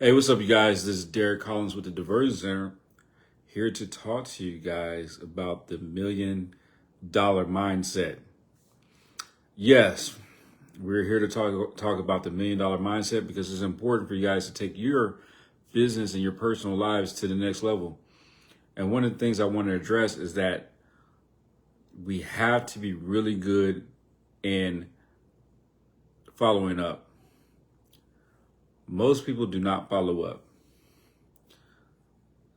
Hey, what's up, you guys? This is Derek Collins with the Diversion Center, here to talk to you guys about the $1 million mindset. Yes, we're here to talk about the $1 million mindset because it's important for you guys to take your business and your personal lives to the next level. And one of the things I want to address is that we have to be really good in following up. Most people do not follow up.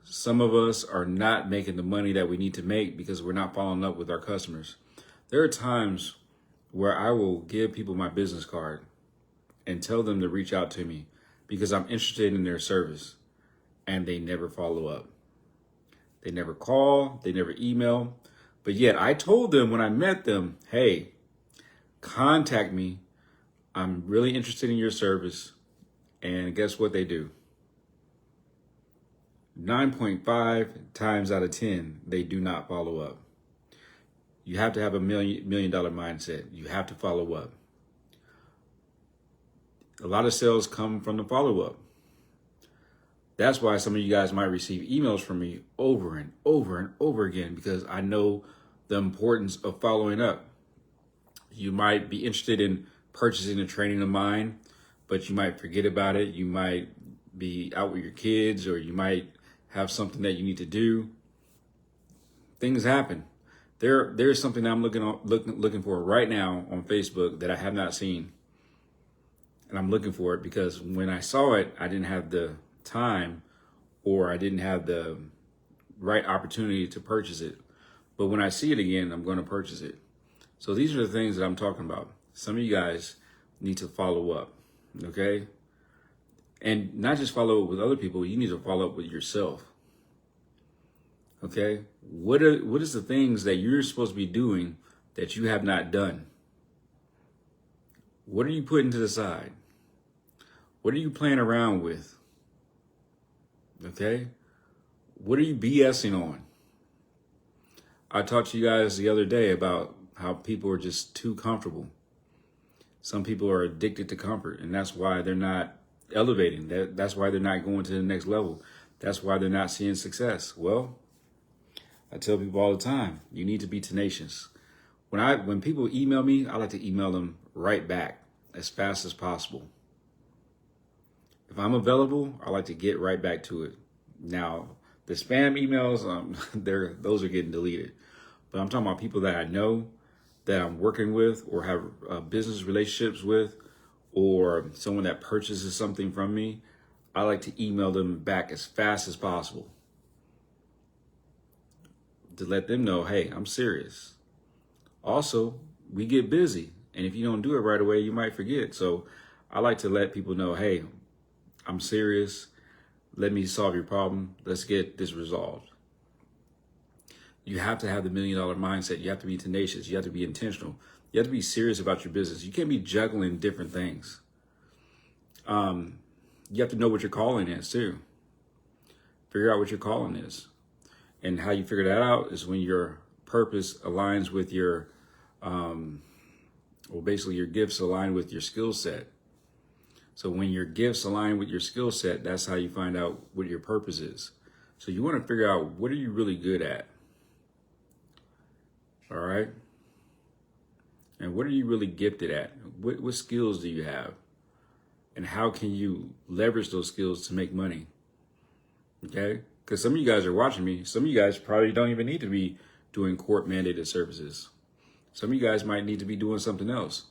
Some of us are not making the money that we need to make because we're not following up with our customers. There are times where I will give people my business card and tell them to reach out to me because I'm interested in their service, and they never follow up. They never call, they never email, but yet I told them when I met them, hey, contact me. I'm really interested in your service. And guess what they do? 9.5 times out of 10, they do not follow up. You have to have a million dollar mindset. You have to follow up. A lot of sales come from the follow up. That's why some of you guys might receive emails from me over and over and over again, because I know the importance of following up. You might be interested in purchasing a training of mine, but you might forget about it. You might be out with your kids, or you might have something that you need to do. Things happen. There's something that I'm looking for right now on Facebook that I have not seen. And I'm looking for it because when I saw it, I didn't have the time, or I didn't have the right opportunity to purchase it. But when I see it again, I'm going to purchase it. So these are the things that I'm talking about. Some of you guys need to follow up, okay? And not just follow up with other people, you need to follow up with yourself. Okay? What is the things that you're supposed to be doing that you have not done? What are you putting to the side? What are you playing around with? Okay? What are you BSing on? I talked to you guys the other day about how people are just too comfortable. Some people are addicted to comfort, and that's why they're not elevating. That's why they're not going to the next level. That's why they're not seeing success. Well, I tell people all the time, you need to be tenacious. When people email me, I like to email them right back as fast as possible. If I'm available, I like to get right back to it. Now, the spam emails, those are getting deleted. But I'm talking about people that I know, that I'm working with, or have business relationships with, or someone that purchases something from me. I like to email them back as fast as possible to let them know, hey, I'm serious. Also, we get busy, and if you don't do it right away, you might forget. So I like to let people know, hey, I'm serious. Let me solve your problem. Let's get this resolved. You have to have the $1 million mindset. You have to be tenacious. You have to be intentional. You have to be serious about your business. You can't be juggling different things. You have to know what your calling is too. Figure out what your calling is. And how you figure that out is when your purpose aligns with your, basically your gifts align with your skill set. So when your gifts align with your skill set, that's how you find out what your purpose is. So you want to figure out, what are you really good at? All right. And what are you really gifted at? What skills do you have? And how can you leverage those skills to make money? Okay? Because some of you guys are watching me. Some of you guys probably don't even need to be doing court mandated services. Some of you guys might need to be doing something else.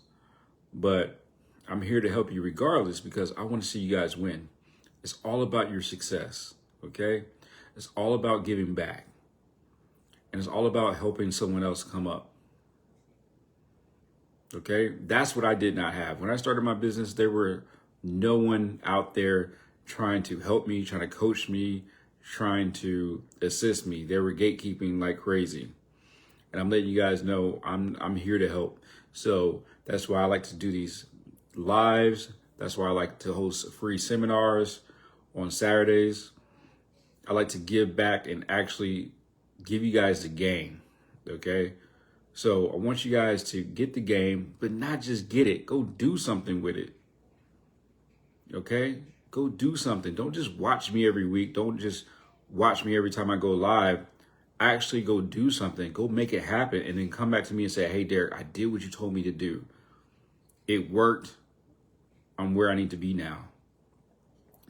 But I'm here to help you regardless, because I want to see you guys win. It's all about your success. Okay? It's all about giving back. And it's all about helping someone else come up. Okay? That's what I did not have. When I started my business, there were no one out there trying to help me, trying to coach me, trying to assist me. They were gatekeeping like crazy. And I'm letting you guys know I'm here to help. So that's why I like to do these lives. That's why I like to host free seminars on Saturdays. I like to give back and actually give you guys the game. Okay? So I want you guys to get the game, but not just get it. Go do something with it. Okay? Go do something. Don't just watch me every week. Don't just watch me every time I go live. Actually go do something. Go make it happen, and then come back to me and say, hey, Derek, I did what you told me to do. It worked. I'm where I need to be now.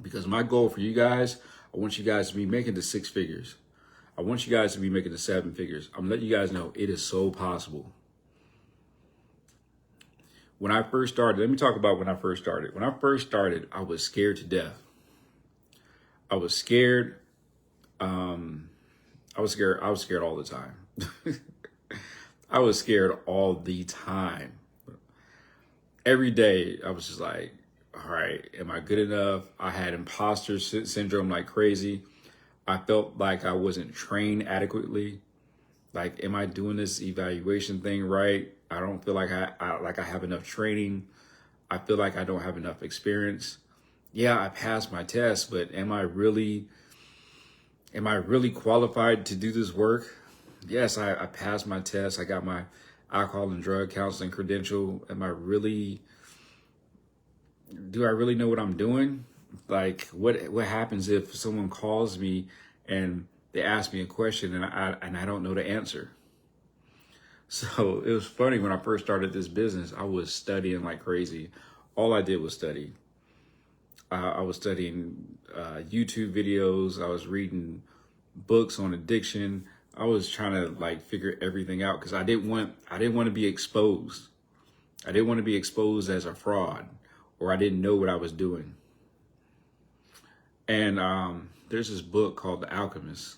Because my goal for you guys, I want you guys to be making the 6 figures. I want you guys to be making the 7 figures. I'm letting you guys know it is so possible. When I first started, let me talk about when I first started. When I first started, I was scared to death. I was scared. I was scared all the time. I was scared all the time. Every day, I was just like, all right, am I good enough? I had imposter syndrome like crazy. I felt like I wasn't trained adequately. Like, am I doing this evaluation thing right? I don't feel like I have enough training. I feel like I don't have enough experience. Yeah, I passed my test, but am I really qualified to do this work? Yes, I passed my test. I got my alcohol and drug counseling credential. Do I really know what I'm doing? Like, what happens if someone calls me and they ask me a question and I don't know the answer? So it was funny when I first started this business, I was studying like crazy. All I did was study. I was studying YouTube videos. I was reading books on addiction. I was trying to like figure everything out because I didn't want to be exposed. I didn't want to be exposed as a fraud, or I didn't know what I was doing. And there's this book called The Alchemist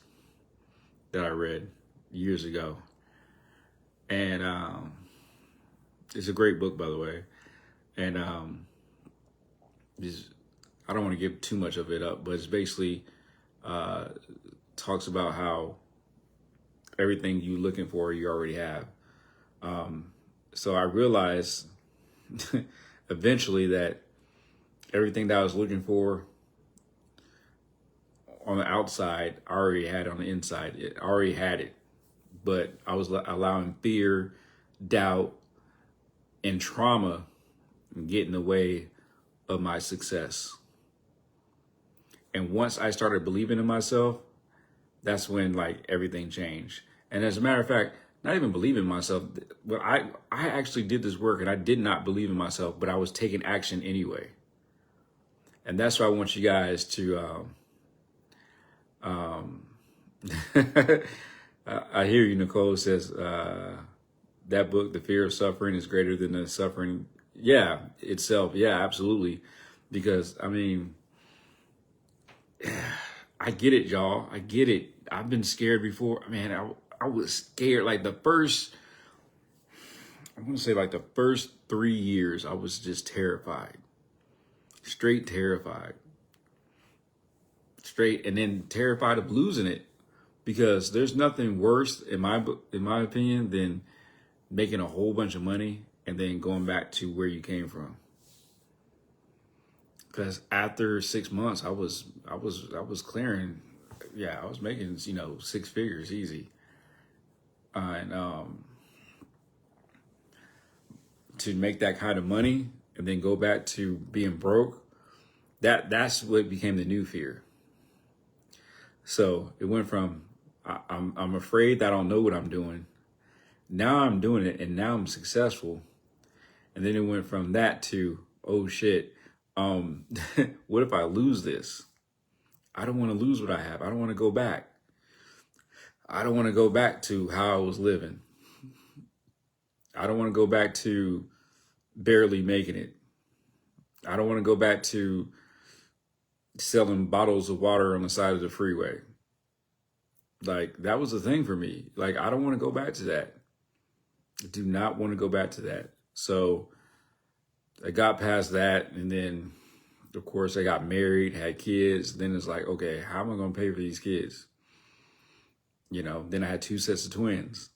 that I read years ago. And it's a great book, by the way. And I don't want to give too much of it up, but it's basically talks about how everything you're looking for, you already have. So I realized eventually that everything that I was looking for on the outside, I already had on the inside. I already had it. But I was allowing fear, doubt, and trauma get in the way of my success. And once I started believing in myself, that's when like everything changed. And as a matter of fact, not even believing in myself, but I actually did this work and I did not believe in myself, but I was taking action anyway. And that's why I want you guys to I hear you, Nicole says, that book, The Fear of Suffering is Greater Than the Suffering. Yeah, itself. Yeah, absolutely. Because, I mean, I get it, y'all. I get it. I've been scared before. Man, I was scared. Like the first 3 years, I was just terrified. Straight terrified. And then terrified of losing it. Because there's nothing worse, in my opinion, than making a whole bunch of money and then going back to where you came from. Because after 6 months, I was clearing. Yeah, I was making 6 figures easy. And to make that kind of money and then go back to being broke, that's what became the new fear. So it went from I'm afraid that I don't know what I'm doing. Now I'm doing it and now I'm successful. And then it went from that to, oh shit, what if I lose this? I don't want to lose what I have. I don't want to go back. I don't want to go back to how I was living. I don't want to go back to barely making it. I don't want to go back to selling bottles of water on the side of the freeway. Like, that was the thing for me. Like, I don't want to go back to that. I do not want to go back to that. So I got past that. And then, of course, I got married, had kids. Then it's like, okay, how am I going to pay for these kids? Then I had 2 sets of twins.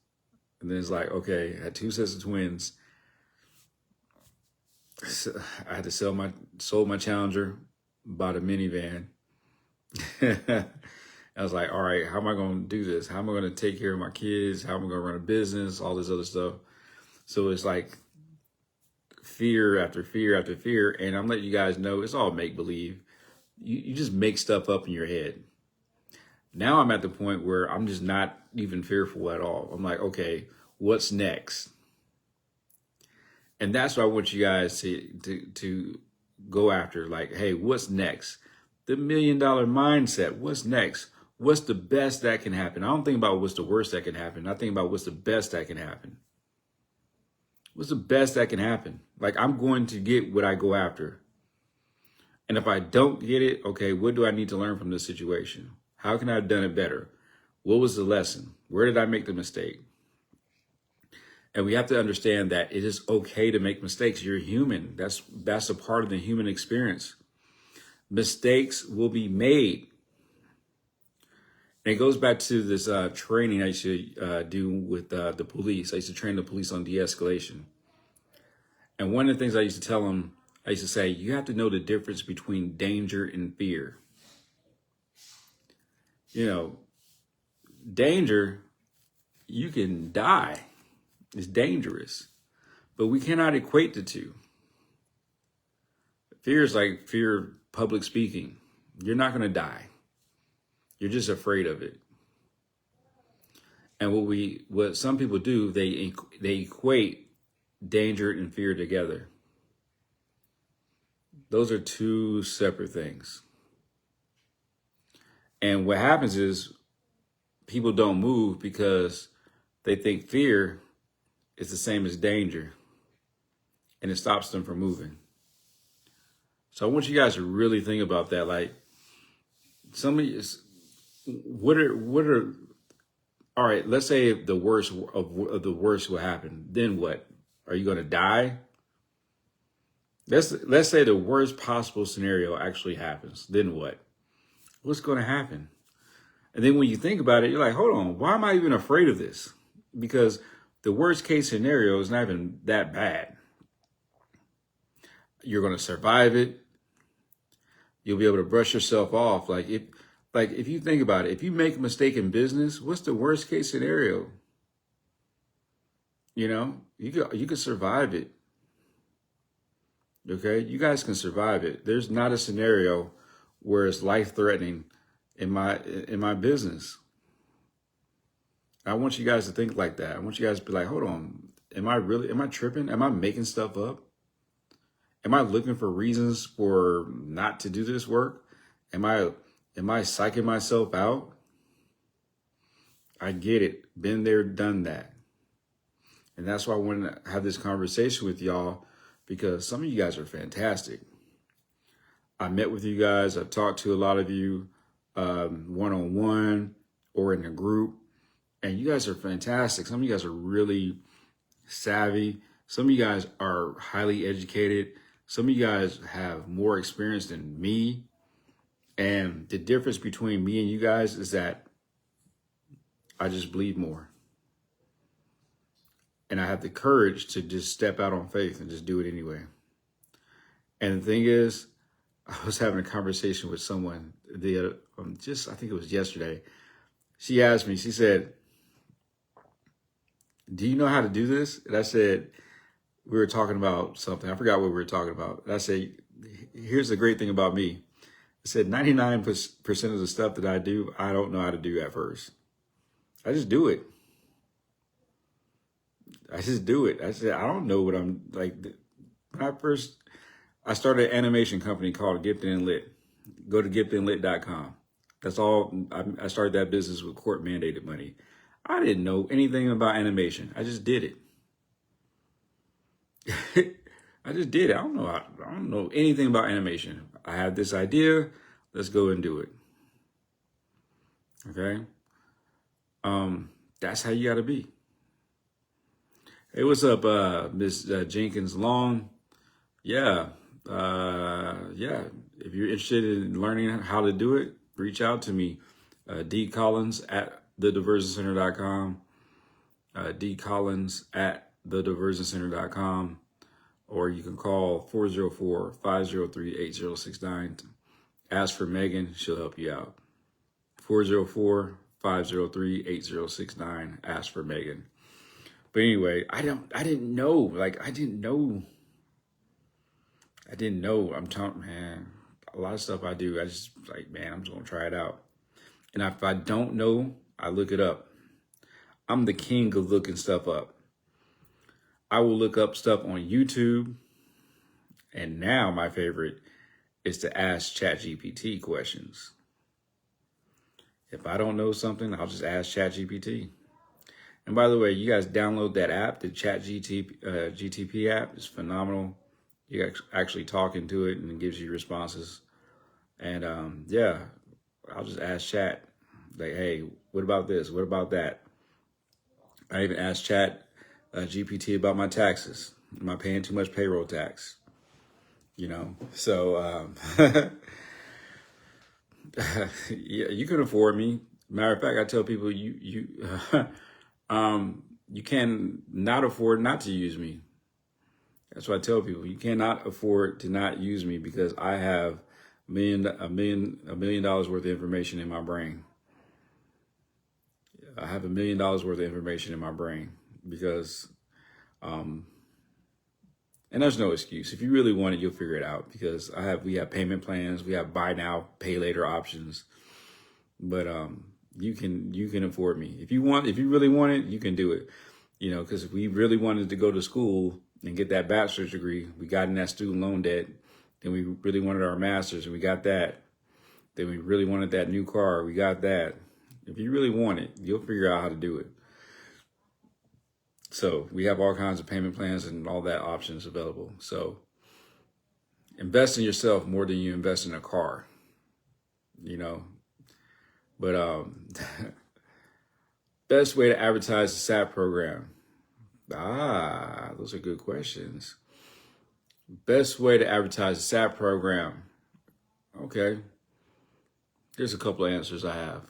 And then it's like, okay, I had 2 sets of twins. So I had to sold my Challenger, bought a minivan. I was like, all right, how am I going to do this? How am I going to take care of my kids? How am I going to run a business? All this other stuff. So it's like fear after fear after fear. And I'm letting you guys know it's all make-believe. you just make stuff up in your head. Now I'm at the point where I'm just not even fearful at all. I'm like, okay, what's next? And that's what I want you guys to go after. Like, hey, what's next? The $1 million mindset. What's next? What's the best that can happen? I don't think about what's the worst that can happen. I think about what's the best that can happen. What's the best that can happen? Like, I'm going to get what I go after. And if I don't get it, okay, what do I need to learn from this situation? How can I have done it better? What was the lesson? Where did I make the mistake? And we have to understand that it is okay to make mistakes. You're human. That's a part of the human experience. Mistakes will be made. And it goes back to this training I used to do with the police. I used to train the police on de-escalation. And one of the things I used to tell them, I used to say, you have to know the difference between danger and fear. You know, danger, you can die. It's dangerous. But we cannot equate the two. Fear is like fear of public speaking. You're not going to die. You're just afraid of it. And what some people do, they equate danger and fear together. Those are two separate things. And what happens is people don't move because they think fear is the same as danger, and it stops them from moving. So I want you guys to really think about that. Like, some of you, what are, all right, let's say the worst of the worst will happen. Then what? Are you going to die? Let's say the worst possible scenario actually happens. Then what? What's going to happen? And then when you think about it, you're like, hold on, why am I even afraid of this? Because the worst case scenario is not even that bad. You're going to survive it. You'll be able to brush yourself off. Like if you think about it, if you make a mistake in business, what's the worst case scenario? You know, you could survive it. Okay, you guys can survive it. There's not a scenario where it's life threatening in my business. I want you guys to think like that. I want you guys to be like, hold on, am I tripping? Am I making stuff up? Am I looking for reasons for not to do this work? Am I psyching myself out? I get it. Been there, done that. And that's why I wanted to have this conversation with y'all, because some of you guys are fantastic. I met with you guys. I've talked to a lot of you one-on-one or in a group. And you guys are fantastic. Some of you guys are really savvy. Some of you guys are highly educated. Some of you guys have more experience than me. And the difference between me and you guys is that I just believe more. And I have the courage to just step out on faith and just do it anyway. And the thing is, I was having a conversation with someone I think it was yesterday. She asked me, she said, do you know how to do this? And I said, we were talking about something. I forgot what we were talking about. And I said, here's the great thing about me. I said, 99% of the stuff that I do, I don't know how to do at first. I just do it. I just do it. I said, I don't know what I'm like. When I started an animation company called Gifted and Lit. Go to giftedandlit.com. That's all. I started that business with court mandated money. I didn't know anything about animation. I just did it. I just did it. I don't know anything about animation. I have this idea. Let's go and do it. Okay. That's how you got to be. Hey, what's up, Miss Jenkins Long? Yeah. If you're interested in learning how to do it, reach out to me. D Collins at thediversioncenter.com. D Collins at thediversioncenter.com. Or you can call 404-503-8069. Ask for Megan. She'll help you out. 404-503-8069. Ask for Megan. But anyway, I didn't know. I'm telling, man, a lot of stuff I do, I just like, man, I'm just gonna try it out. And if I don't know, I look it up. I'm the king of looking stuff up. I will look up stuff on YouTube. And now my favorite is to ask ChatGPT questions. If I don't know something, I'll just ask ChatGPT. And by the way, you guys download that app, the GTP app. It's phenomenal. You're actually talking to it and it gives you responses. And yeah, I'll just ask Chat, like, hey, what about this? What about that? I even asked Chat GPT about my taxes. Am I paying too much payroll tax? You know, so yeah, you can afford me. Matter of fact, I tell people you can not afford not to use me. That's what I tell people. You cannot afford to not use me because I have $1 million worth of information in my brain. I have $1 million worth of information in my brain because, and there's no excuse. If you really want it, you'll figure it out because we have payment plans, we have buy now, pay later options. But you can afford me if you really want it, you can do it. You know, because if we really wanted to go to school and get that bachelor's degree, we got in that student loan debt. Then we really wanted our master's, and we got that. Then we really wanted that new car, we got that. If you really want it, you'll figure out how to do it. So we have all kinds of payment plans and all that options available. So invest in yourself more than you invest in a car, you know. But best way to advertise the SAP program. Those are good questions. Best way to advertise the SAP program. Okay. Here's a couple of answers I have.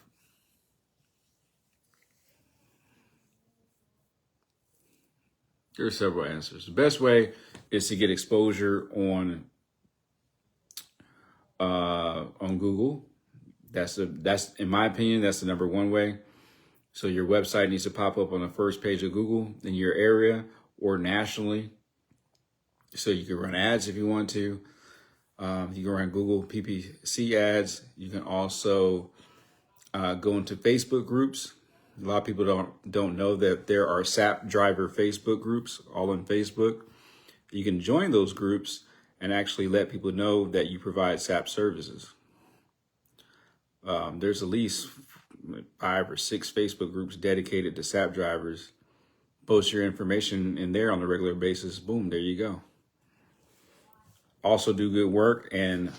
There are several answers. The best way is to get exposure on Google. That's in my opinion, that's the number one way. So your website needs to pop up on the first page of Google in your area or nationally. So you can run ads if you want to. You can run Google PPC ads. You can also go into Facebook groups. A lot of people don't know that there are SAP driver Facebook groups all on Facebook. You can join those groups and actually let people know that you provide SAP services. There's at least 5 or 6 Facebook groups dedicated to SAP drivers. Post your information in there on a regular basis. Boom, there you go. Also do good work, and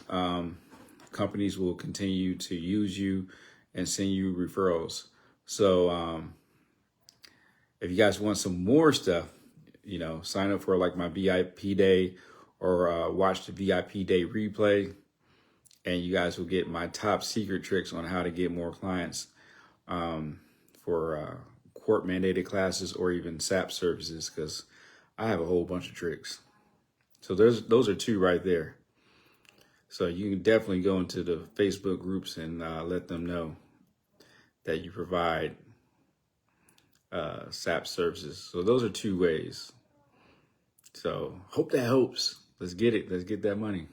companies will continue to use you and send you referrals. So if you guys want some more stuff, you know, sign up for like my VIP day or watch the VIP day replay, and you guys will get my top secret tricks on how to get more clients for court mandated classes or even SAP services, because I have a whole bunch of tricks. So those are 2 right there. So you can definitely go into the Facebook groups and let them know that you provide SAP services. So those are 2 ways. So hope that helps. Let's get it. Let's get that money.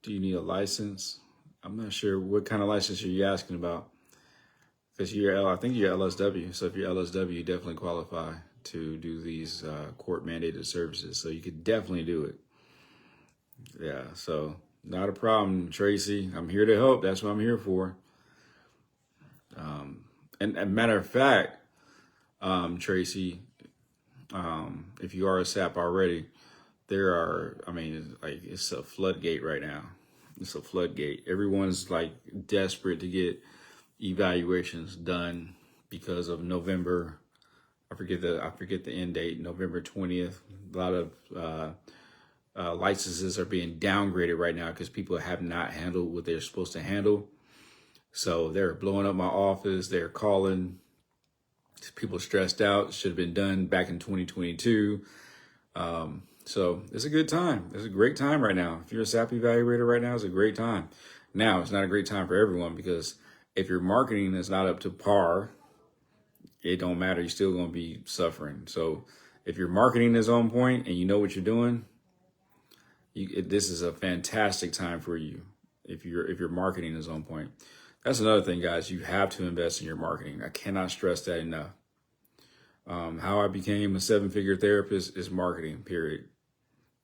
Do you need a license? I'm not sure what kind of license are you asking about. Because I think you're LSW. So if you're LSW, you definitely qualify to do these court mandated services. So you could definitely do it. Yeah, so not a problem, Tracy. I'm here to help. That's what I'm here for. And matter of fact, Tracy, if you are a SAP already, it's a floodgate right now. It's a floodgate. Everyone's like desperate to get evaluations done because of November. I forget the end date, November 20th. A lot of licenses are being downgraded right now because people have not handled what they're supposed to handle. So they're blowing up my office. They're calling. People are stressed out. Should have been done back in 2022. So it's a good time. It's a great time right now. If you're a SAP evaluator right now, it's a great time. Now, it's not a great time for everyone because if your marketing is not up to par, it don't matter. You're still going to be suffering. So if your marketing is on point and you know what you're doing, this is a fantastic time for you. If your marketing is on point, that's another thing, guys. You have to invest in your marketing. I cannot stress that enough. How I became a 7-figure therapist is marketing. Period.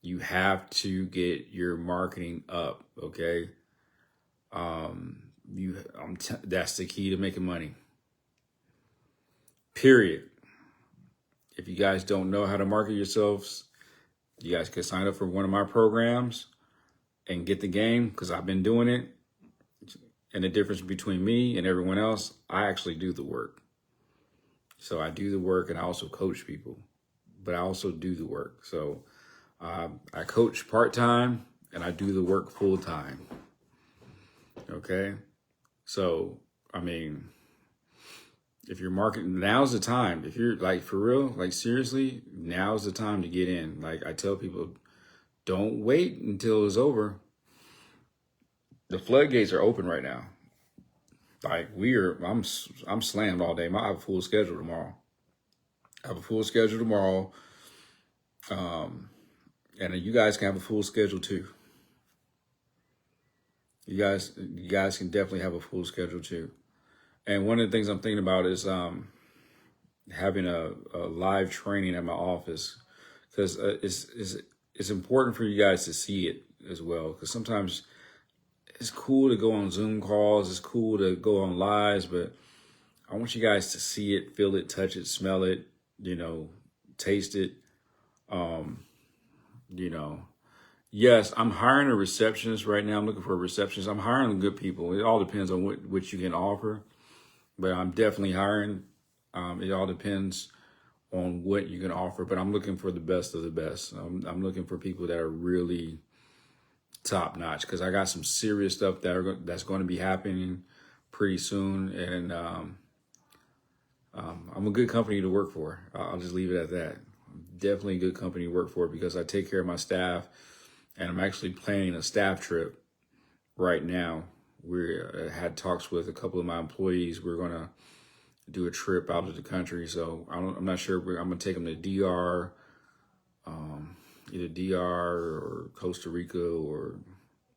You have to get your marketing up. Okay. That's the key to making money. Period. If you guys don't know how to market yourselves, you guys can sign up for one of my programs and get the game, because I've been doing it. And the difference between me and everyone else, I actually do the work. So I do the work and I also coach people, but I also do the work. So I coach part-time and I do the work full-time. Okay. So, I mean, if you're marketing, now's the time. If you're like, for real, like seriously, now's the time to get in. Like I tell people, don't wait until it's over. The floodgates are open right now. Like I'm slammed all day. I have a full schedule tomorrow. And you guys can have a full schedule too. You guys can definitely have a full schedule too. And one of the things I'm thinking about is having a live training at my office, because it's important for you guys to see it as well. Because sometimes it's cool to go on Zoom calls, it's cool to go on lives, but I want you guys to see it, feel it, touch it, smell it, taste it. Yes, I'm hiring a receptionist right now. I'm looking for a receptionist. I'm hiring good people. It all depends on what you can offer, but I'm definitely hiring. It all depends on what you can offer, but I'm looking for the best of the best. I'm looking for people that are really top notch, because I got some serious stuff that's going to be happening pretty soon, and I'm a good company to work for. I'll just leave it at that. Definitely a good company to work for, because I take care of my staff, and I'm actually planning a staff trip right now. We had talks with a couple of my employees. We're going to do a trip out of the country. So I'm not sure. I'm going to take them to DR, either DR or Costa Rica or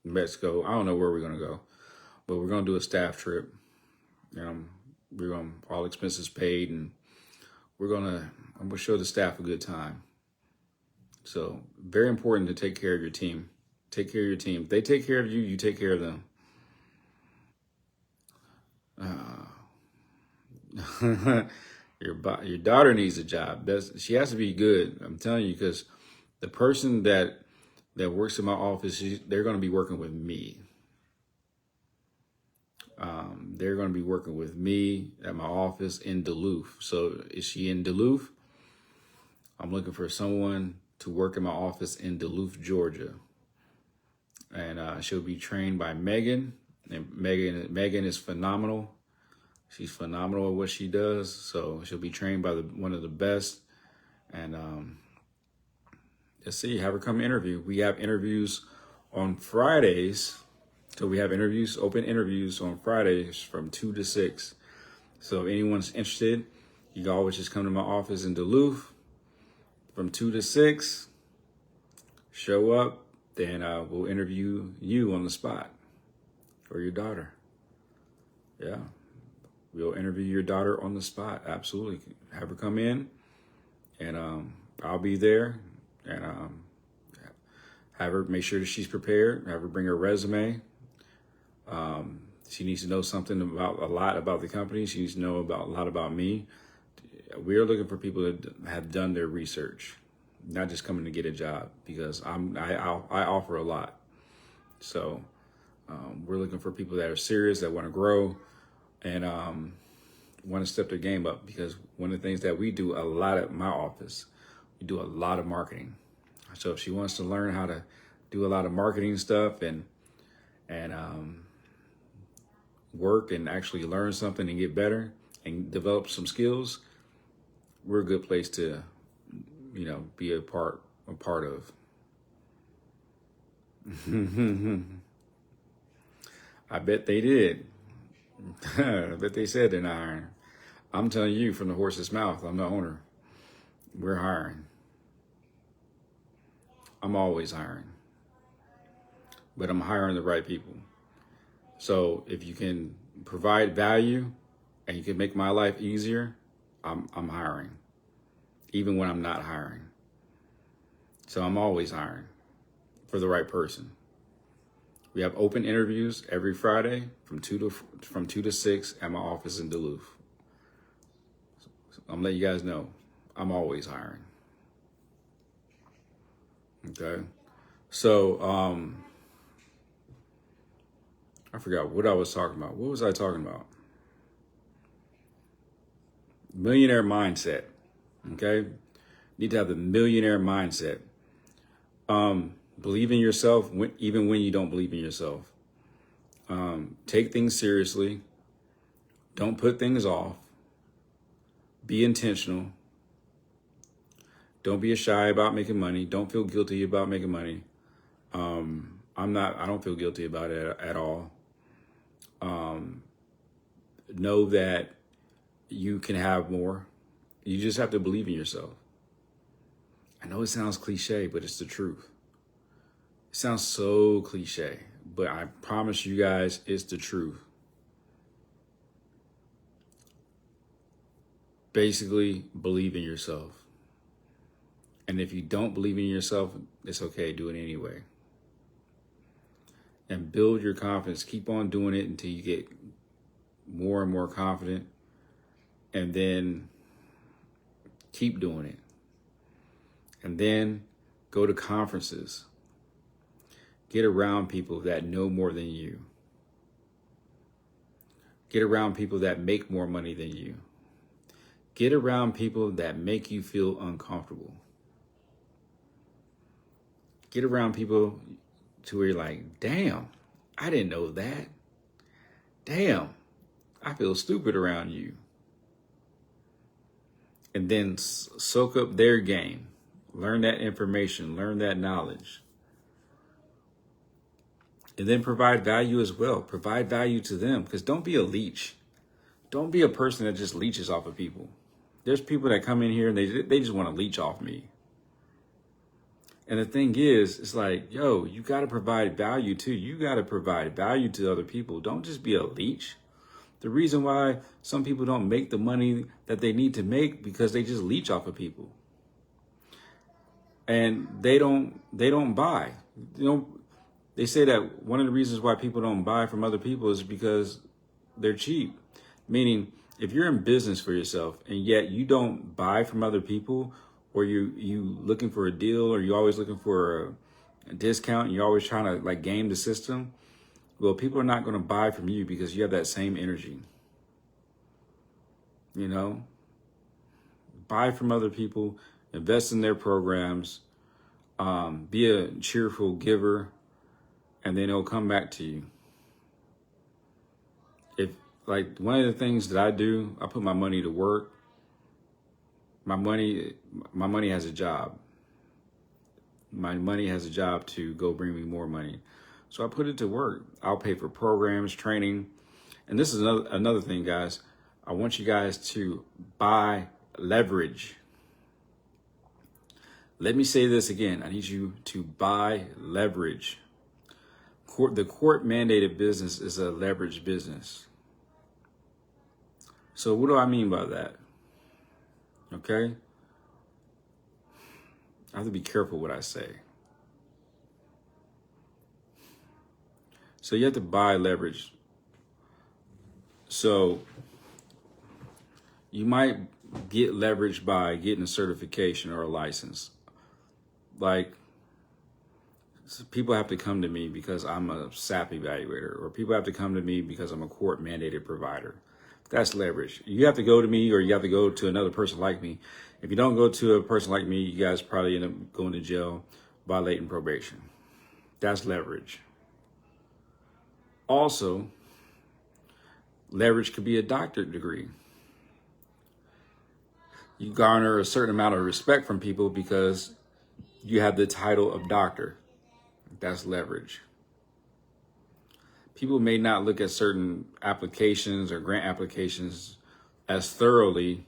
Mexico. I don't know where we're going to go, but we're going to do a staff trip. We're going to all expenses paid, and I'm going to show the staff a good time. So very important to take care of your team. Take care of your team. If they take care of you, you take care of them. Your daughter needs a job. She has to be good. I'm telling you, because the person that works in my office, they're going to be working with me. They're going to be working with me at my office in Duluth. So is she in Duluth? I'm looking for someone to work in my office in Duluth, Georgia. And she'll be trained by Megan. And Megan is phenomenal. She's phenomenal at what she does. So she'll be trained by one of the best. And let's see, have her come interview. We have interviews on Fridays. So we have open interviews on Fridays from 2 to 6. So if anyone's interested, you can always just come to my office in Duluth from 2 to 6. Show up, then we'll interview you on the spot for your daughter. Yeah, we'll interview your daughter on the spot. Absolutely. Have her come in, and I'll be there, and have her make sure that she's prepared. Have her bring her resume. She needs to know something a lot about the company. She needs to know a lot about me. We are looking for people that have done their research, not just coming to get a job, because I offer a lot. So we're looking for people that are serious, that want to grow, and want to step their game up. Because one of the things that we do a lot at my office, we do a lot of marketing. So if she wants to learn how to do a lot of marketing stuff and work and actually learn something and get better and develop some skills, we're a good place to, be a part of. I bet they did. I bet they said they're not hiring. I'm telling you from the horse's mouth, I'm the owner. We're hiring. I'm always hiring, but I'm hiring the right people. So if you can provide value and you can make my life easier, I'm hiring, even when I'm not hiring. So I'm always hiring for the right person. We have open interviews every Friday from 2 to 6 at my office in Duluth. So I'm letting you guys know I'm always hiring. Okay. So I forgot what I was talking about. What was I talking about? Millionaire mindset. Okay. Need to have the millionaire mindset. Believe in yourself even when you don't believe in yourself. Take things seriously. Don't put things off. Be intentional. Don't be shy about making money. Don't feel guilty about making money. I don't feel guilty about it at all. Know that you can have more. You just have to believe in yourself. I know it sounds cliche, but it's the truth. It sounds so cliche, but I promise you guys it's the truth. Basically, believe in yourself. And if you don't believe in yourself, it's okay. Do it anyway. And build your confidence. Keep on doing it until you get more and more confident. And then keep doing it. And then go to conferences. Get around people that know more than you. Get around people that make more money than you. Get around people that make you feel uncomfortable. Get around people to where you're like, damn, I didn't know that. Damn, I feel stupid around you. And then soak up their game. Learn that information. Learn that knowledge. And then provide value as well. Provide value to them, because don't be a leech. Don't be a person that just leeches off of people. There's people that come in here and they just want to leech off me. And the thing is, it's like, yo, you got to provide value too. You got to provide value to other people. Don't just be a leech. The reason why some people don't make the money that they need to make because they just leech off of people. And they don't buy. They say that one of the reasons why people don't buy from other people is because they're cheap. Meaning, if you're in business for yourself and yet you don't buy from other people, or you looking for a deal, or you're always looking for a discount, and you're always trying to like game the system, well, people are not going to buy from you because you have that same energy. Buy from other people, invest in their programs, be a cheerful giver, and then it'll come back to you. If like one of the things that I do, I put my money to work. My money has a job. My money has a job to go bring me more money. So I put it to work. I'll pay for programs, training. And this is another thing, guys. I want you guys to buy leverage. Let me say this again. I need you to buy leverage. The court mandated business is a leverage business. So what do I mean by that? Okay? I have to be careful what I say. So you have to buy leverage. So you might get leverage by getting a certification or a license. Like, people have to come to me because I'm a SAP evaluator, or people have to come to me because I'm a court mandated provider. That's leverage. You have to go to me, or you have to go to another person like me. If you don't go to a person like me, you guys probably end up going to jail, violating probation. That's leverage. Also, leverage could be a doctorate degree. You garner a certain amount of respect from people because you have the title of doctor. That's leverage. People may not look at certain applications or grant applications as thoroughly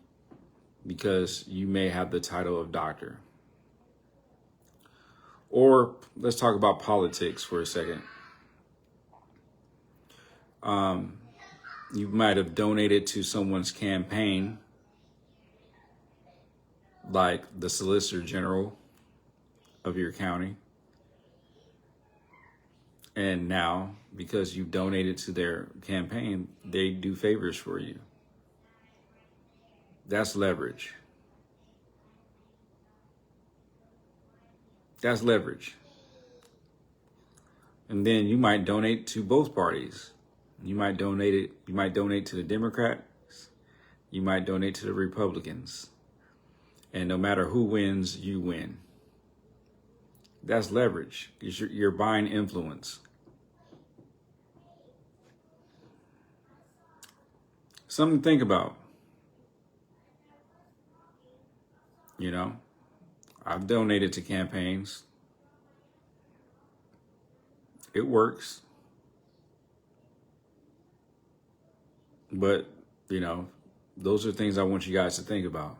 because you may have the title of doctor. Or let's talk about politics for a second. You might have donated to someone's campaign, like the Solicitor General of your county. And now, because you donated to their campaign, they do favors for you. That's leverage. That's leverage. And then you might donate to both parties. You might donate to the Democrats. You might donate to the Republicans. And no matter who wins, you win. That's leverage. You're buying influence. Something to think about. You know, I've donated to campaigns. It works. But, you know, those are things I want you guys to think about.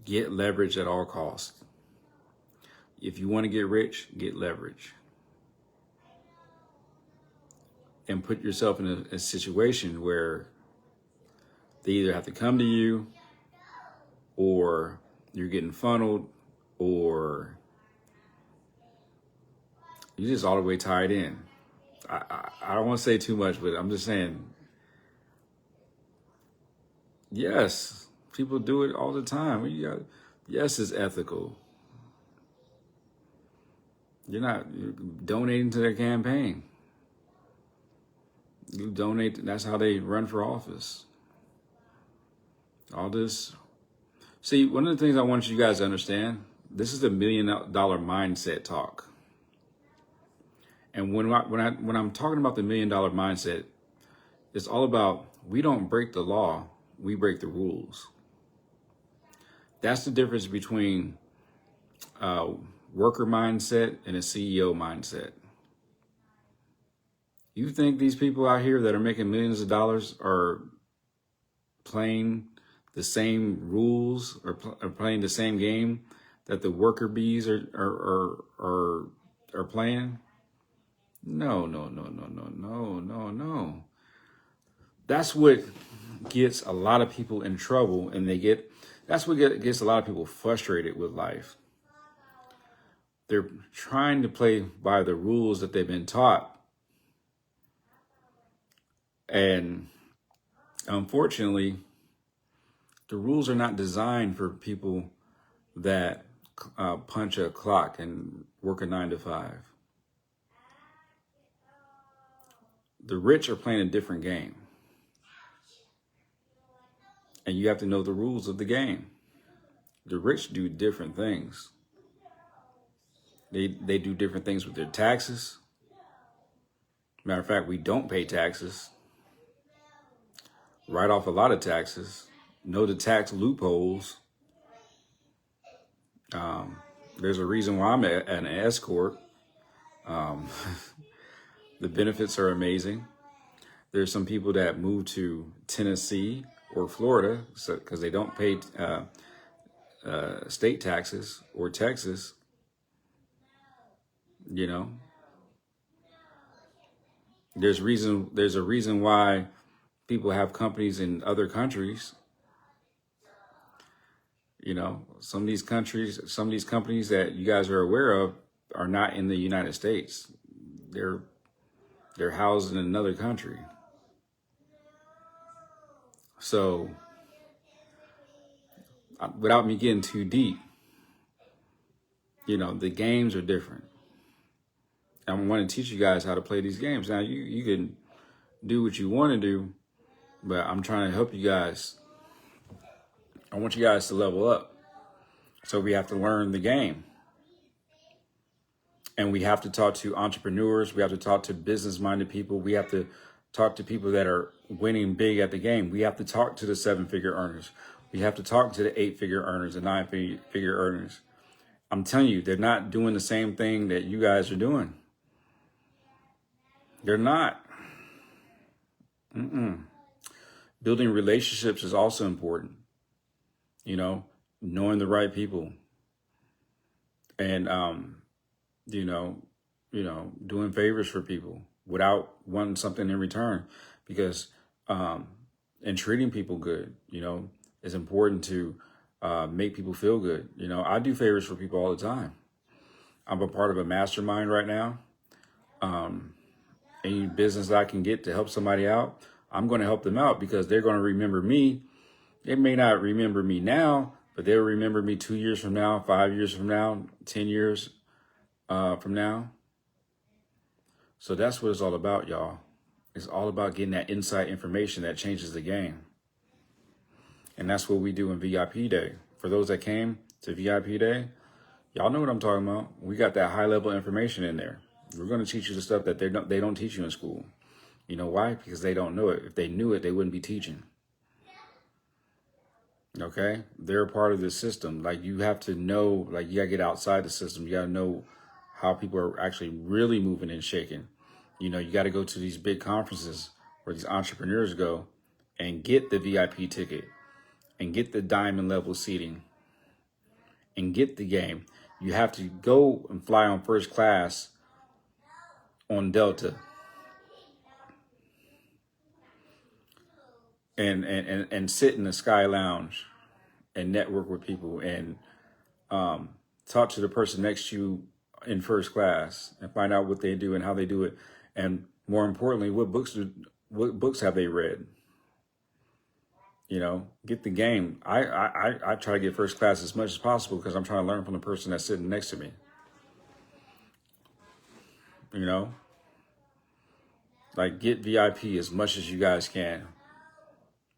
Get leverage at all costs. If you want to get rich, get leverage. And put yourself in a situation where they either have to come to you, or you're getting funneled, or you're just all the way tied in. I don't want to say too much, but I'm just saying, yes, people do it all the time. Yes, it's ethical. You're donating to their campaign. You donate, that's how they run for office. All this. See, one of the things I want you guys to understand, this is the $1 million mindset talk. And when I'm talking about the $1 million mindset, it's all about, we don't break the law, we break the rules. That's the difference between worker mindset and a CEO mindset. You think these people out here that are making millions of dollars are playing the same rules or playing the same game that the worker bees are playing? No. That's what gets a lot of people in trouble, and that's what gets a lot of people frustrated with life. They're trying to play by the rules that they've been taught. And unfortunately, the rules are not designed for people that punch a clock and work a 9 to 5. The rich are playing a different game. And you have to know the rules of the game. The rich do different things. They do different things with their taxes. Matter of fact, we don't pay taxes. Write off a lot of taxes. Know the tax loopholes. There's a reason why I'm an S corp. The benefits are amazing. There's some people that move to Tennessee or Florida because they don't pay state taxes, or Texas. You know, there's a reason why people have companies in other countries. You know, some of these companies that you guys are aware of are not in the United States. They're housed in another country. So, without me getting too deep, you know, the games are different. I want to teach you guys how to play these games. Now, you can do what you want to do, but I'm trying to help you guys. I want you guys to level up. So we have to learn the game. And we have to talk to entrepreneurs. We have to talk to business-minded people. We have to talk to people that are winning big at the game. We have to talk to the 7-figure earners. We have to talk to the 8-figure earners, the 9-figure earners. I'm telling you, they're not doing the same thing that you guys are doing. They're not. Building relationships is also important. You know, knowing the right people. and you know, doing favors for people without wanting something in return, because and treating people good, is important to make people feel good. I do favors for people all the time. I'm a part of a mastermind right now. Any business I can get to help somebody out, I'm going to help them out, because they're going to remember me. They may not remember me now, but they'll remember me 2 years from now, 5 years from now, 10 years from now. So that's what it's all about, y'all. It's all about getting that inside information that changes the game. And that's what we do in VIP Day. For those that came to VIP Day, y'all know what I'm talking about. We got that high level information in there. We're going to teach you the stuff that they don't teach you in school. You know why? Because they don't know it. If they knew it, they wouldn't be teaching. Okay? They're a part of the system. Like, you have to know, like, you got to get outside the system. You got to know how people are actually really moving and shaking. You got to go to these big conferences where these entrepreneurs go and get the VIP ticket and get the diamond level seating and get the game. You have to go and fly on first class on Delta and sit in the Sky Lounge and network with people and talk to the person next to you in first class and find out what they do and how they do it. And more importantly, what books have they read? Get the game. I try to get first class as much as possible, because I'm trying to learn from the person that's sitting next to me. Like, get VIP as much as you guys can,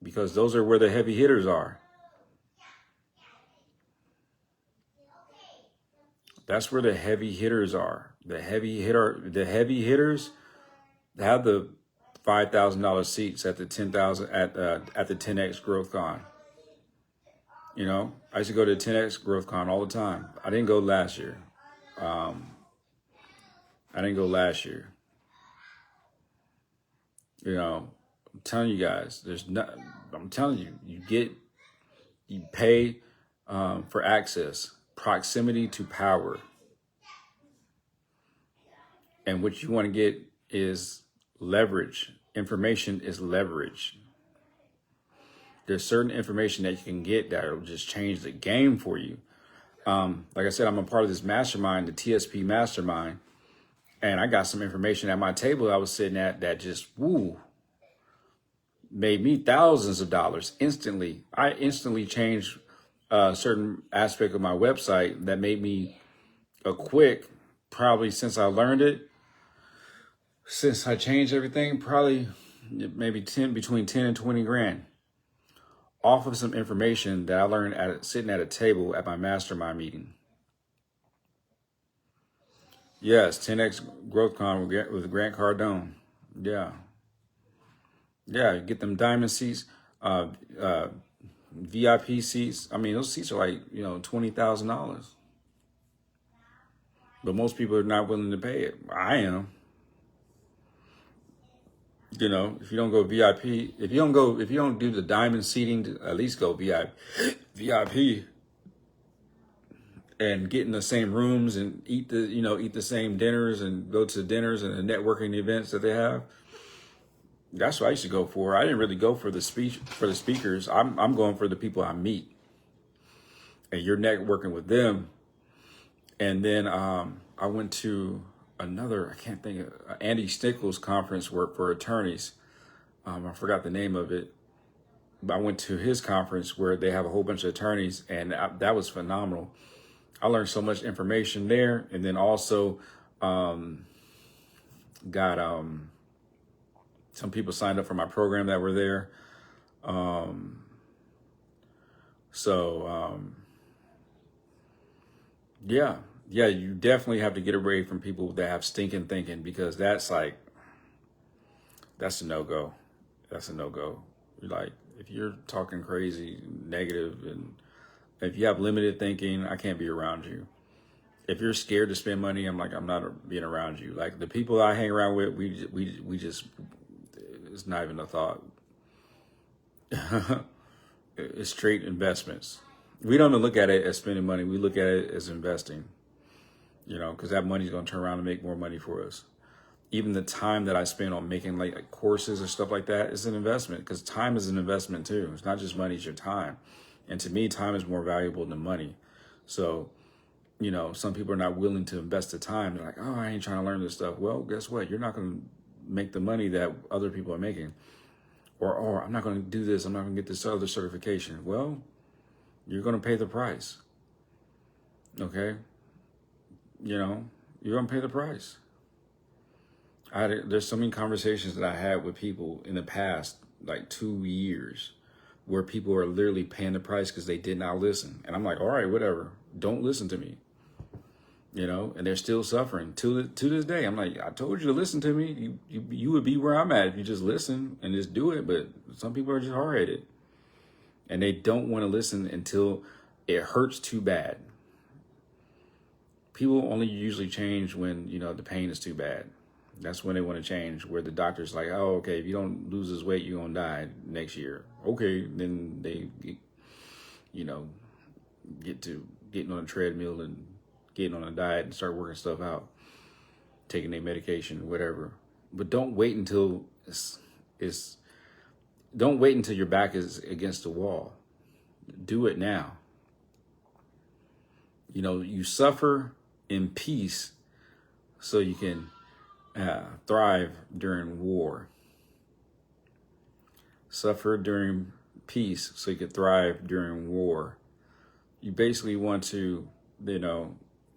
because those are where the heavy hitters are. That's where the heavy hitters are. The heavy hitters have the $5,000 seats at the 10,000 at the 10X Growth Con. I used to go to the 10X Growth Con all the time. I didn't go last year. I'm telling you guys, I'm telling you, you pay for access, proximity to power. And what you want to get is leverage. Information is leverage. There's certain information that you can get that will just change the game for you. Like I said, I'm a part of this mastermind, the TSP mastermind. And I got some information at my table I was sitting at that just, made me thousands of dollars instantly. I instantly changed a certain aspect of my website that made me a quick, probably since I learned it, since I changed everything, probably maybe between 10 and 20 grand off of some information that I learned sitting at a table at my mastermind meeting. Yes, 10X GrowthCon with Grant Cardone. Yeah. Yeah, get them diamond seats, VIP seats. I mean, those seats are like, $20,000. But most people are not willing to pay it. I am. If you don't go VIP, if you don't do the diamond seating, at least go VIP. And get in the same rooms and eat the same dinners and go to dinners and the networking events that they have. That's what I used to go for. I didn't really go for the speakers. I'm going for the people I meet, and you're networking with them. And then I went to another, I can't think of, Andy Stickles conference for attorneys. I forgot the name of it. But I went to his conference where they have a whole bunch of attorneys, and that was phenomenal. I learned so much information there, and then also got some people signed up for my program that were there. Yeah, you definitely have to get away from people that have stinking thinking, because that's a no-go. That's a no-go. Like, if you're talking crazy, negative, and if you have limited thinking, I can't be around you. If you're scared to spend money, I'm not being around you. Like, the people I hang around with, we just, it's not even a thought. It's straight investments. We don't look at it as spending money. We look at it as investing. because that money's going to turn around and make more money for us. Even the time that I spend on making like courses or stuff like that is an investment, because time is an investment too. It's not just money, it's your time. And to me, time is more valuable than money. So, some people are not willing to invest the time. They're like, oh, I ain't trying to learn this stuff. Well, guess what? You're not going to make the money that other people are making. Or I'm not going to do this. I'm not going to get this other certification. Well, you're going to pay the price. Okay? You're going to pay the price. There's so many conversations that I had with people in the past, like 2 years, where people are literally paying the price because they did not listen. And I'm like, all right, whatever. Don't listen to me. And they're still suffering to this day. I'm like, I told you to listen to me. You would be where I'm at if you just listen and just do it. But some people are just hard-headed, and they don't want to listen until it hurts too bad. People only usually change when, the pain is too bad. That's when they want to change, where the doctor's like, oh, okay, if you don't lose this weight, you're going to die next year. Okay, then they, get to getting on a treadmill and getting on a diet and start working stuff out, taking their medication, whatever. But don't wait until don't wait until your back is against the wall. Do it now. You suffer in peace so you can thrive during war. Suffer during peace so you can thrive during war. You basically want to,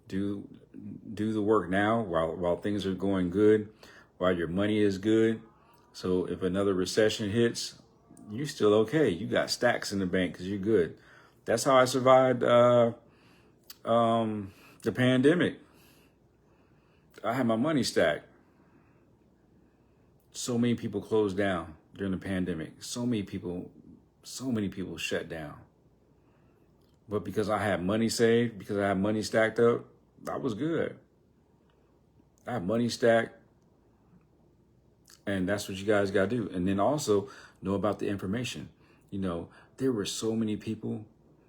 do the work now while things are going good, while your money is good. So if another recession hits, you're still okay. You got stacks in the bank because you're good. That's how I survived the pandemic. I had my money stacked. So many people closed down during the pandemic. So many people shut down. But because I had money saved, because I had money stacked up, I was good. I had money stacked. And that's what you guys got to do. And then also know about the information. There were so many people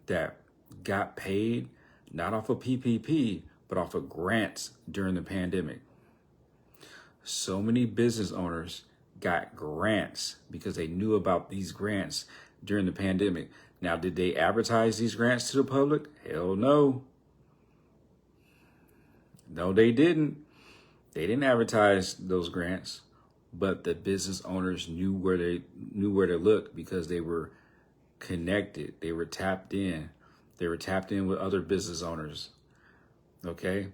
that got paid, not off of PPP, but off of grants during the pandemic. So many business owners got grants because they knew about these grants during the pandemic. Now, did they advertise these grants to the public? Hell no. No, they didn't. They didn't advertise those grants, but the business owners knew where to look because they were connected. They were tapped in. They were tapped in with other business owners. Okay?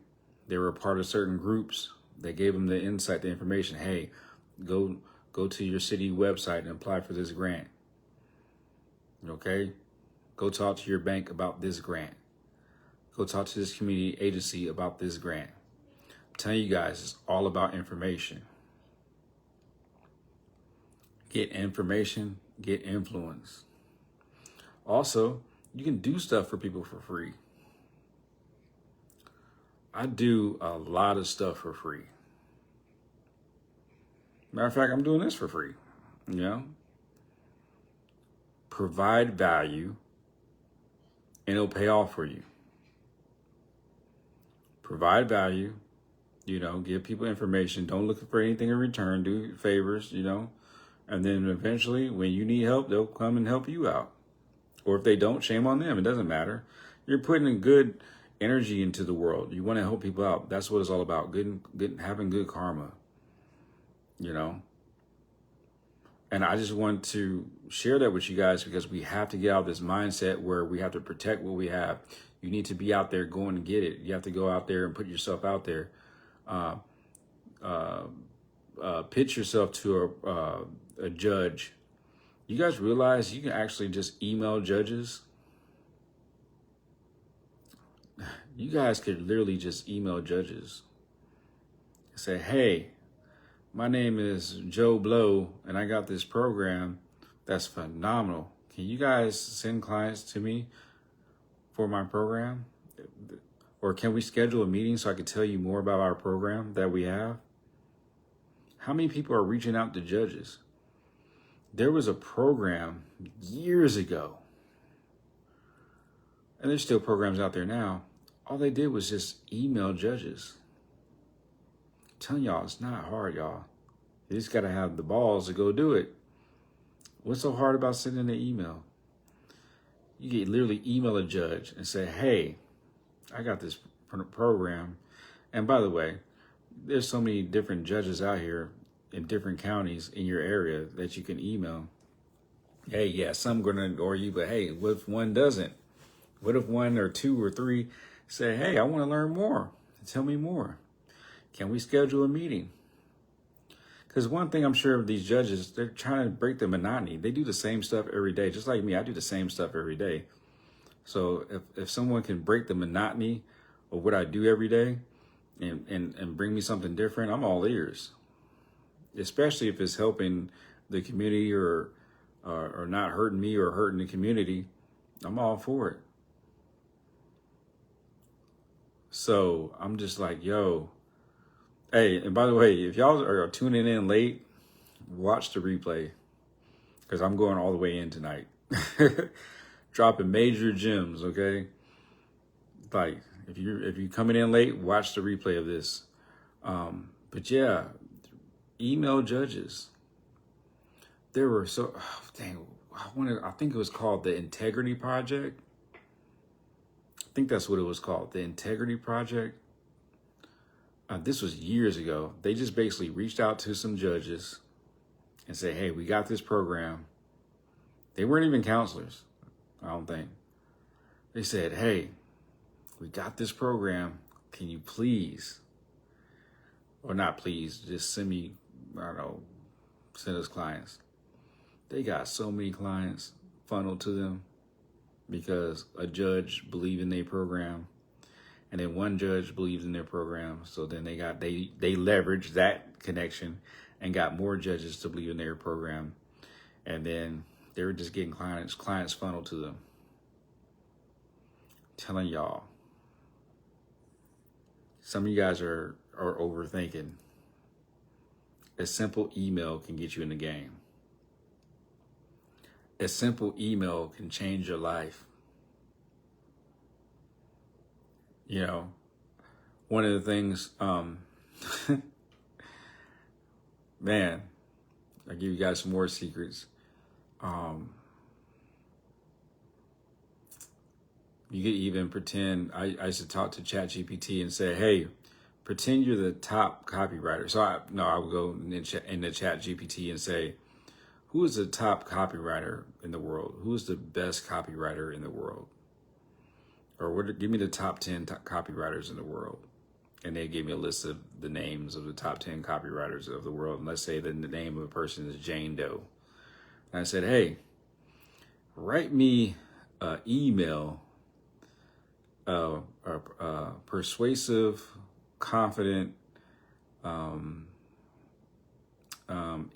They were a part of certain groups. They gave them the insight, the information. Hey, go to your city website and apply for this grant. Okay? Go talk to your bank about this grant. Go talk to this community agency about this grant. I'm telling you guys, it's all about information. Get information, get influence. Also, you can do stuff for people for free. I do a lot of stuff for free. Matter of fact, I'm doing this for free. Provide value and it'll pay off for you. Provide value, give people information. Don't look for anything in return. Do favors, and then eventually when you need help, they'll come and help you out. Or if they don't, shame on them. It doesn't matter. You're putting in good energy into the world. You want to help people out. That's what it's all about. Good, having good karma, And I just want to share that with you guys because we have to get out of this mindset where we have to protect what we have. You need to be out there going to get it. You have to go out there and put yourself out there. Pitch yourself to a judge. You guys realize you can actually just email judges? You guys could literally just email judges. Say, hey, my name is Joe Blow, and I got this program that's phenomenal. Can you guys send clients to me for my program? Or can we schedule a meeting so I can tell you more about our program that we have? How many people are reaching out to judges? There was a program years ago, and there's still programs out there now, All they did was just email judges. I'm telling y'all, it's not hard, y'all. You just got to have the balls to go do it. What's so hard about sending an email? You can literally email a judge and say, hey, I got this program. And by the way, there's so many different judges out here in different counties in your area that you can email. Hey, yeah, some going to ignore you, but hey, what if one doesn't? What if one or two or three say, hey, I want to learn more. Tell me more. Can we schedule a meeting? Because one thing I'm sure of these judges, they're trying to break the monotony. They do the same stuff every day. Just like me, I do the same stuff every day. So if someone can break the monotony of what I do every day and bring me something different, I'm all ears. Especially if it's helping the community or not hurting me or hurting the community, I'm all for it. So I'm just like, yo. Hey, and by the way, if y'all are tuning in late, watch the replay because I'm going all the way in tonight. Dropping major gems, okay? Like if you're coming in late, watch the replay of this. But yeah, email judges. There were I think it was called the Integrity Project. I think that's what it was called, the Integrity Project. This was years ago. They just basically reached out to some judges and said, hey, we got this program. They weren't even counselors, I don't think. They said, hey, we got this program. Can you please, or not please, just send me, send us clients. They got so many clients funneled to them because a judge believed in their program. And then one judge believed in their program. So then they leveraged that connection and got more judges to believe in their program. And then they were just getting clients funneled to them. I'm telling y'all, some of you guys are overthinking. A simple email can get you in the game. A simple email can change your life. You know, one of the things, man, I'll give you guys some more secrets. You could even pretend, I used to talk to ChatGPT and say, hey, pretend you're the top copywriter. So I would go in the ChatGPT and say, who is the top copywriter in the world? Who is the best copywriter in the world? Or give me the top 10 copywriters in the world. And they gave me a list of the names of the top 10 copywriters of the world. And let's say that the name of a person is Jane Doe. And I said, hey, write me an email, persuasive, confident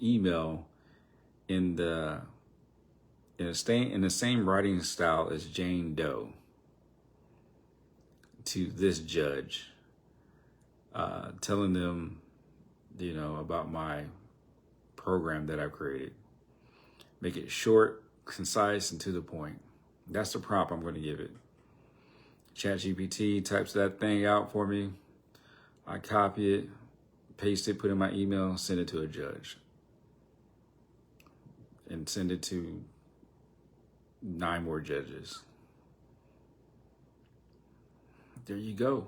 email in the same writing style as Jane Doe to this judge, telling them, about my program that I've created. Make it short, concise, and to the point. That's the prompt I'm going to give it. ChatGPT types that thing out for me. I copy it, paste it, put it in my email, send it to a judge. And send it to 9 more judges. There you go.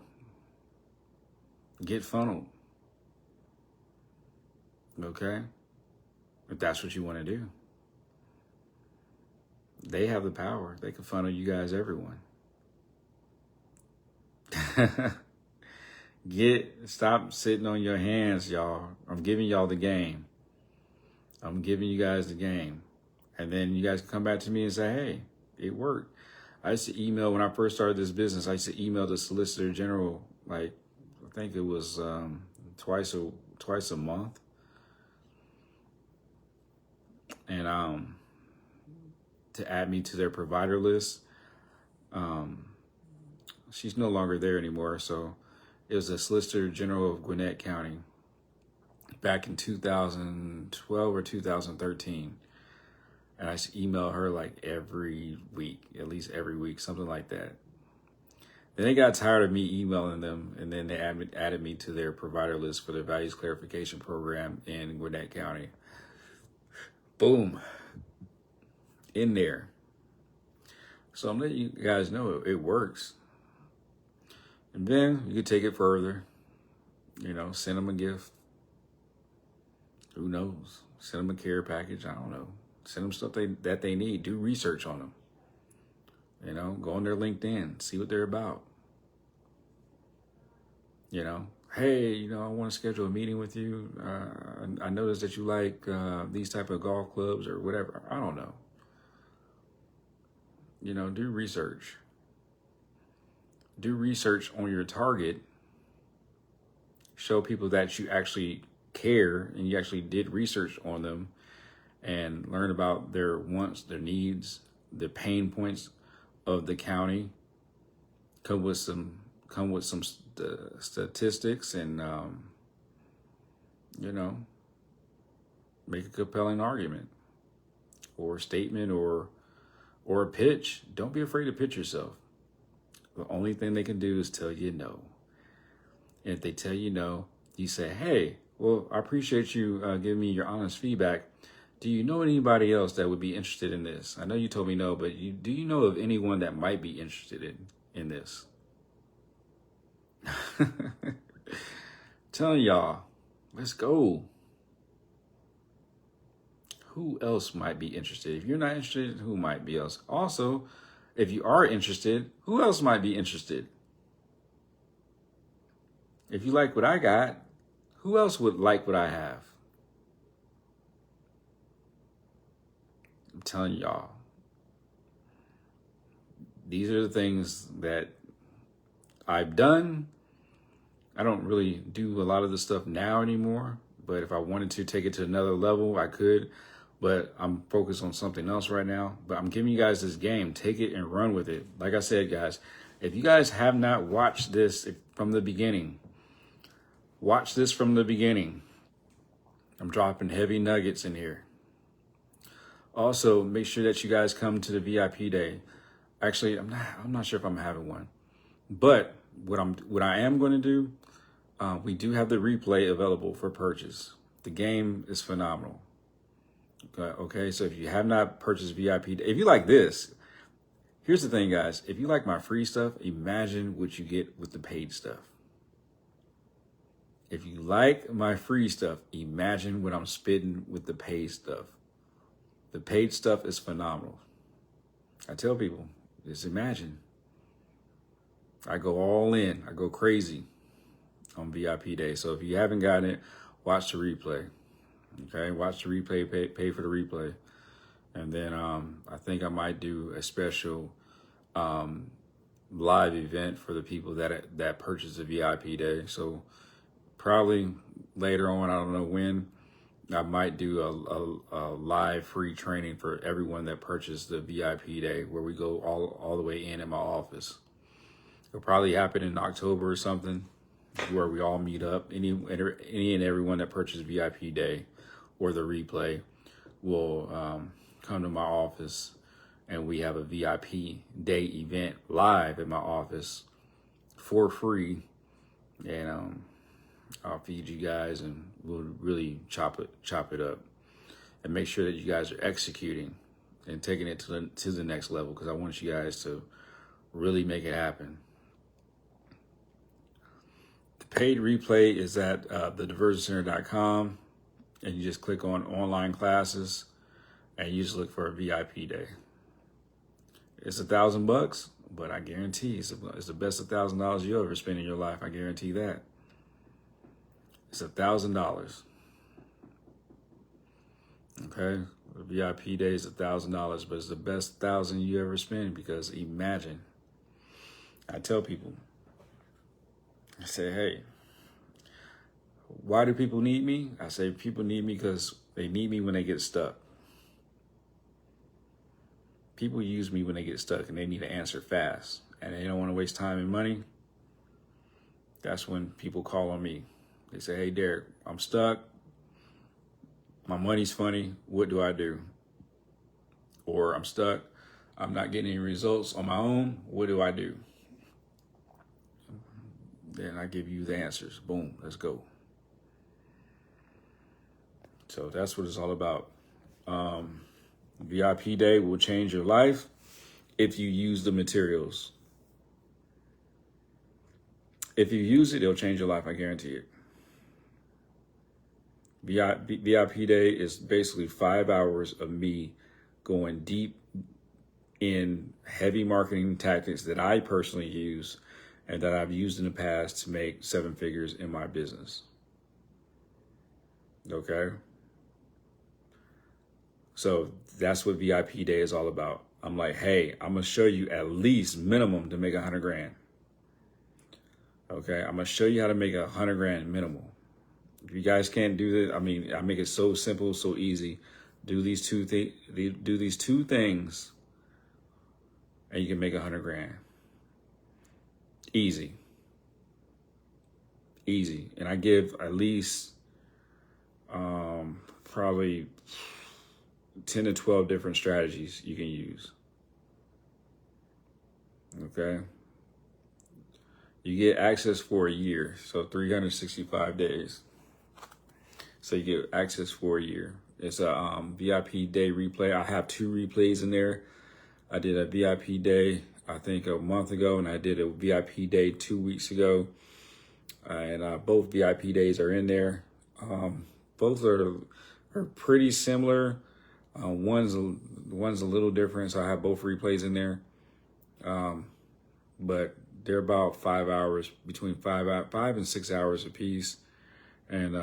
Get funneled. Okay? If that's what you want to do. They have the power. They can funnel you guys, everyone. Stop sitting on your hands, y'all. I'm giving y'all the game. I'm giving you guys the game. And then you guys come back to me and say, hey, it worked. I used to email, when I first started this business, I used to email the Solicitor General, I think it was twice a month. And to add me to their provider list. She's no longer there anymore. So it was the Solicitor General of Gwinnett County back in 2012 or 2013. And I used to email her like every week, at least every week, something like that. Then they got tired of me emailing them, and then they added me to their provider list for their values clarification program in Gwinnett County. Boom. In there. So I'm letting you guys know it works. And then you can take it further. You know, send them a gift. Who knows? Send them a care package. I don't know. Send them stuff that they need. Do research on them. You know, go on their LinkedIn. See what they're about. You know, hey, you know, I want to schedule a meeting with you. I noticed that you like these type of golf clubs or whatever. I don't know. You know, do research. Do research on your target. Show people that you actually care and you actually did research on them and learn about their wants, their needs, the pain points of the county. Come with some statistics and, you know, make a compelling argument or statement or a pitch. Don't be afraid to pitch yourself. The only thing they can do is tell you no. And if they tell you no, you say, hey, well, I appreciate you giving me your honest feedback. Do you know anybody else that would be interested in this? I know you told me no, but do you know of anyone that might be interested in this? Telling y'all, let's go. Who else might be interested? If you're not interested, who might be else? Also, if you are interested, who else might be interested? If you like what I got, who else would like what I have? I'm telling y'all, these are the things that I've done. I don't really do a lot of the stuff now anymore, but if I wanted to take it to another level, I could. But I'm focused on something else right now. But I'm giving you guys this game. Take it and run with it. Like I said, guys, if you guys have not watched this from the beginning, watch this from the beginning. I'm dropping heavy nuggets in here. Also, make sure that you guys come to the VIP day. Actually, I'm not sure if I'm having one. But what I am going to do, we do have the replay available for purchase. The game is phenomenal. Okay, so if you have not purchased VIP, if you like this, here's the thing, guys. If you like my free stuff, imagine what you get with the paid stuff. If you like my free stuff, imagine what I'm spitting with the paid stuff. The paid stuff is phenomenal. I tell people, just imagine. I go all in. I go crazy on VIP day. So if you haven't gotten it, watch the replay. Okay, watch the replay, pay for the replay. And then I think I might do a special live event for the people that purchase the VIP day. So probably later on, I don't know when, I might do a live free training for everyone that purchased the VIP day where we go all the way in my office. It'll probably happen in October or something where we all meet up. Any and everyone that purchased VIP day or the replay will come to my office and we have a VIP day event live in my office for free. And I'll feed you guys and we'll really chop it up and make sure that you guys are executing and taking it to the next level, because I want you guys to really make it happen. The paid replay is at thediversioncenter.com, and you just click on online classes and you just look for a VIP day. It's $1,000, but I guarantee it's the best $1,000 you'll ever spend in your life. I guarantee that. It's $1,000. Okay, the VIP day is $1,000, but it's the best $1,000 you ever spend, because imagine. I tell people, I say, hey, why do people need me? I say people need me because they need me when they get stuck. People use me when they get stuck and they need an answer fast and they don't want to waste time and money. That's when people call on me. They say, hey, Derek, I'm stuck. My money's funny. What do I do? Or I'm stuck. I'm not getting any results on my own. What do I do? Then I give you the answers. Boom, let's go. So that's what it's all about. VIP Day will change your life if you use the materials. If you use it, it'll change your life. I guarantee it. VIP Day is basically 5 hours of me going deep in heavy marketing tactics that I personally use and that I've used in the past to make 7 figures in my business. Okay? So that's what VIP Day is all about. I'm like, hey, I'm going to show you at least minimum to make 100 grand. Okay? I'm going to show you how to make 100 grand minimal. If you guys can't do that, I mean, I make it so simple, so easy. Do these two things and you can make 100 grand. Easy. Easy. And I give at least probably 10 to 12 different strategies you can use. Okay. You get access for a year, so 365 days. So you get access for a year. It's a VIP Day replay. I have 2 replays in there. I did a VIP Day, I think a month ago, and I did a VIP Day 2 weeks ago. And both VIP days are in there. Both are pretty similar. One's a little different, so I have both replays in there. But they're about 5 hours, between 5 and 6 hours a piece. And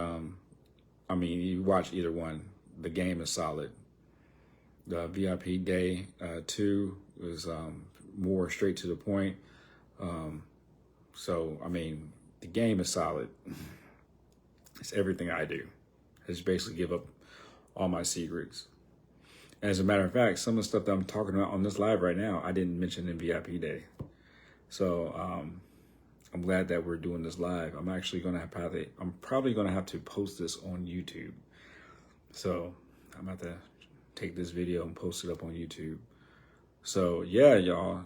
I mean, you watch either one, the game is solid. The VIP Day 2 is more straight to the point. So, I mean, the game is solid. It's everything I do. I just basically give up all my secrets. And as a matter of fact, some of the stuff that I'm talking about on this live right now, I didn't mention in VIP Day. So I'm glad that we're doing this live. I'm probably going to have to post this on YouTube. So I'm about to take this video and post it up on YouTube. So yeah, y'all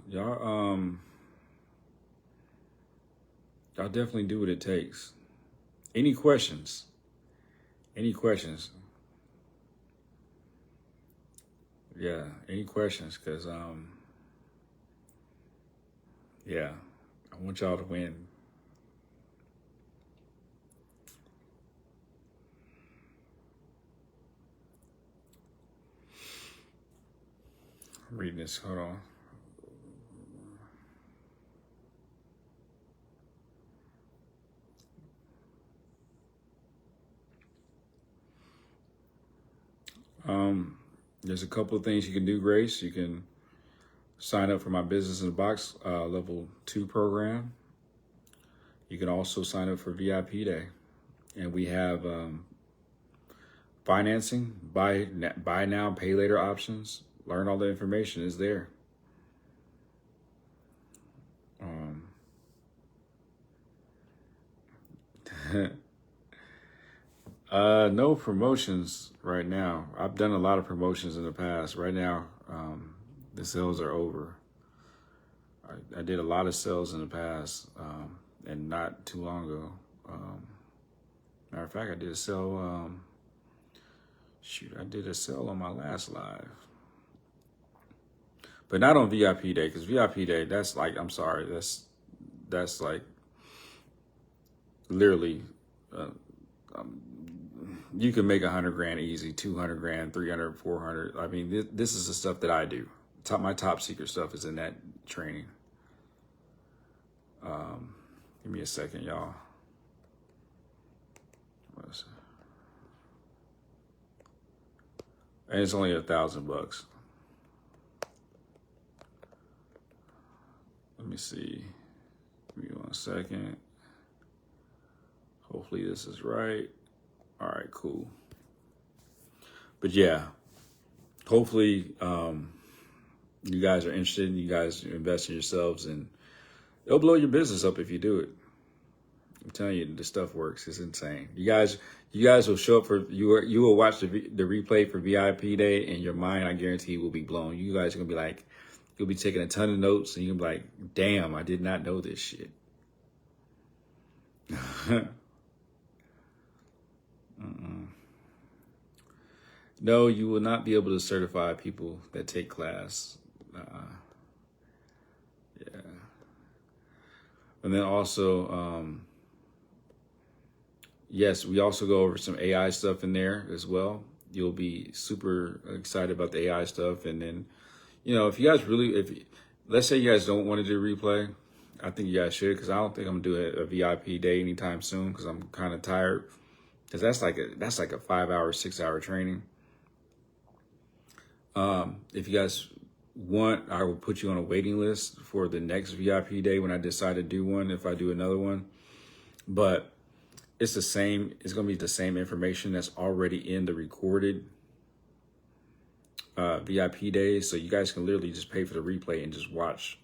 definitely do what it takes. Any questions? Yeah, any questions? Because yeah, I want y'all to win. I'm reading this, hold on. There's a couple of things you can do, Grace. You can sign up for my Business in a Box level 2 program. You can also sign up for VIP Day. And we have financing, buy now, pay later options. Learn all the information is there. No promotions right now. I've done a lot of promotions in the past. Right now, the sales are over. I did a lot of sales in the past, and not too long ago. Matter of fact, I did a sale. I did a sale on my last live, but not on VIP Day, because VIP Day, that's like, I'm sorry, that's like literally. You can make 100 grand easy, 200 grand, 300, 400. I mean, this is the stuff that I do. My top secret stuff is in that training. Give me a second, y'all. And it's only $1,000. Let me see. Give me 1 second. Hopefully this is right. All right, cool. But yeah, hopefully you guys are interested and you guys invest in yourselves, and it'll blow your business up if you do it. I'm telling you, this stuff works. It's insane. You guys will show up for, you will watch the replay for VIP Day, and your mind, I guarantee, will be blown. You guys are going to be like, you'll be taking a ton of notes, and you'll be like, damn, I did not know this shit. No, you will not be able to certify people that take class. Yeah. And then also, yes, we also go over some AI stuff in there as well. You'll be super excited about the AI stuff. And then, if you guys really, let's say you guys don't want to do replay, I think you guys should, because I don't think I'm gonna do a VIP day anytime soon, because I'm kind of tired. Because that's like a 5 hour, 6 hour training. If you guys want, I will put you on a waiting list for the next VIP day when I decide to do one, if I do another one. But it's the same. It's going to be the same information that's already in the recorded VIP days. So you guys can literally just pay for the replay and just watch.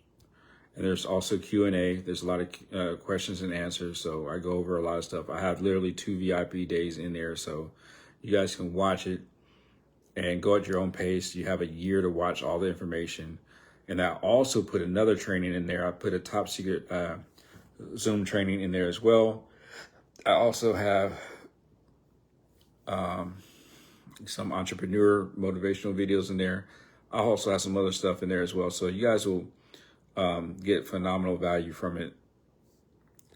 And there's also Q&A. There's a lot of questions and answers. So I go over a lot of stuff. I have literally 2 VIP days in there. So you guys can watch it and go at your own pace. You have a year to watch all the information. And I also put another training in there. I put a top secret Zoom training in there as well. I also have some entrepreneur motivational videos in there. I also have some other stuff in there as well. So you guys will get phenomenal value from it.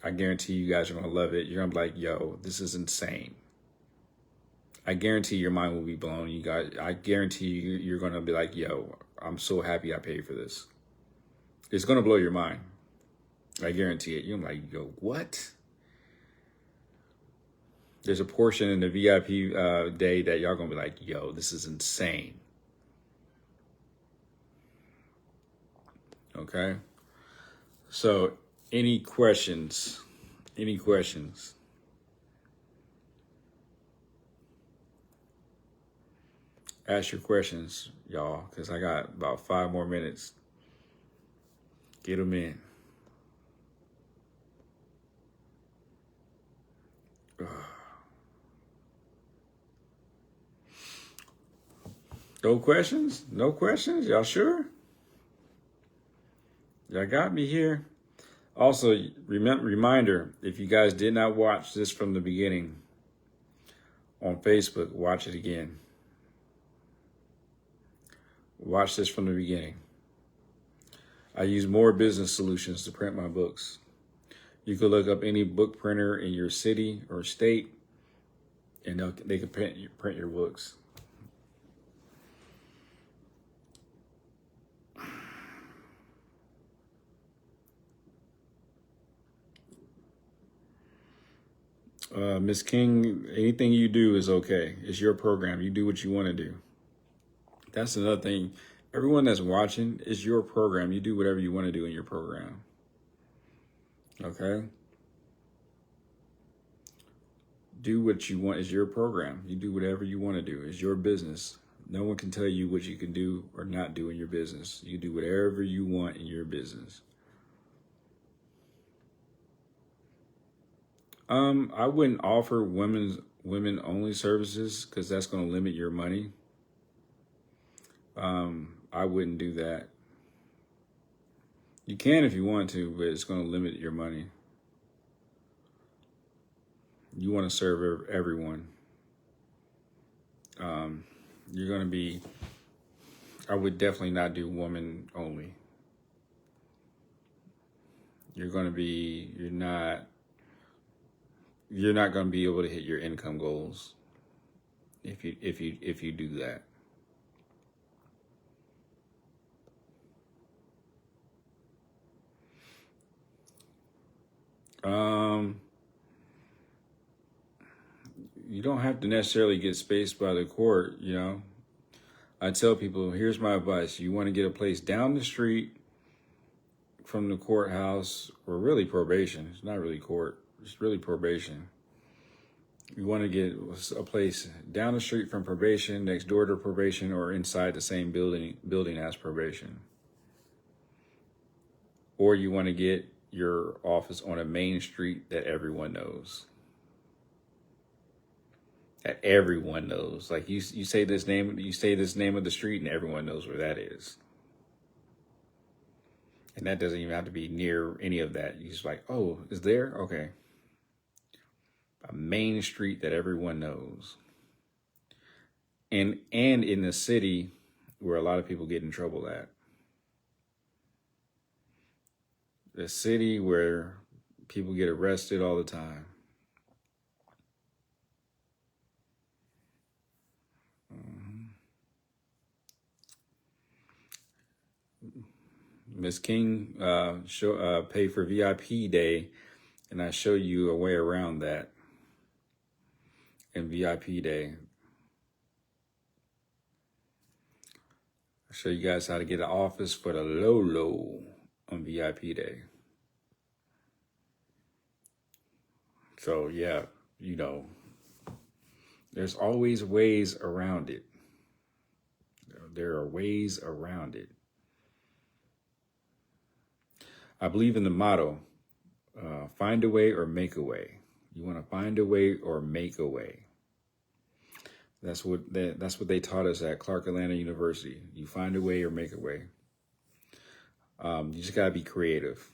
I guarantee you guys are going to love it. You're going to be like, yo, this is insane. I guarantee your mind will be blown. You guys, I guarantee you're going to be like, yo, I'm so happy I paid for this. It's going to blow your mind. I guarantee it. You're like, yo, what? There's a portion in the VIP day that y'all going to be like, yo, this is insane. Okay. So any questions? Any questions? Ask your questions, y'all, because I got about 5 more minutes. Get them in. No questions? No questions? Y'all sure? Y'all got me here. Also, reminder, if you guys did not watch this from the beginning on Facebook, watch it again. Watch this from the beginning. I use More Business Solutions to print my books. You could look up any book printer in your city or state, and they can print your books. Miss King, anything you do is okay. It's your program. You do what you want to do. That's another thing. Everyone that's watching, it's your program. You do whatever you want to do in your program. Okay? Do what you want. It's your program. You do whatever you want to do. It's your business. No one can tell you what you can do or not do in your business. You do whatever you want in your business. I wouldn't offer women only services because that's going to limit your money. I wouldn't do that. You can if you want to, but it's going to limit your money. You want to serve everyone. You're going to be, I would definitely not do woman only. You're not going to be able to hit your income goals if you do that. You don't have to necessarily get spaced by the court, I tell people, here's my advice. You want to get a place down the street from the courthouse, or really probation. It's not really court. It's really probation. You want to get a place down the street from probation, next door to probation, or inside the same building as probation. Or you want to get your office on a main street that everyone knows. That everyone knows. Like you say this name of the street and everyone knows where that is. And that doesn't even have to be near any of that. You just like, oh, it's there? Okay. A main street that everyone knows. And in the city where a lot of people get in trouble at. The city where people get arrested all the time. Miss King pay for VIP day, and I show you a way around that in VIP day. I show you guys how to get an office for the low on VIP day. So yeah, you know, there's always ways around it. There are ways around it. I believe in the motto, find a way or make a way. You want to find a way or make a way. That's what they taught us at Clark Atlanta University. You find a way or make a way. You just got to be creative.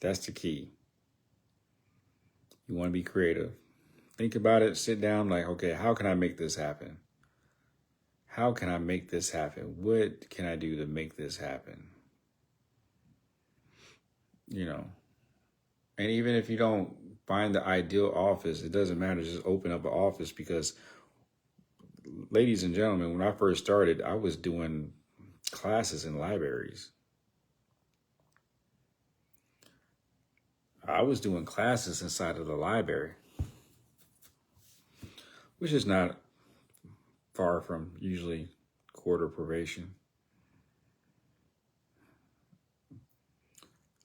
That's the key. You want to be creative. Think about it. Sit down like, okay, how can I make this happen? How can I make this happen? What can I do to make this happen? You know, and even if you don't find the ideal office, it doesn't matter. Just open up an office, because, ladies and gentlemen, when I first started, I was doing classes in libraries. I was doing classes inside of the library, which is not far from usually quarter probation.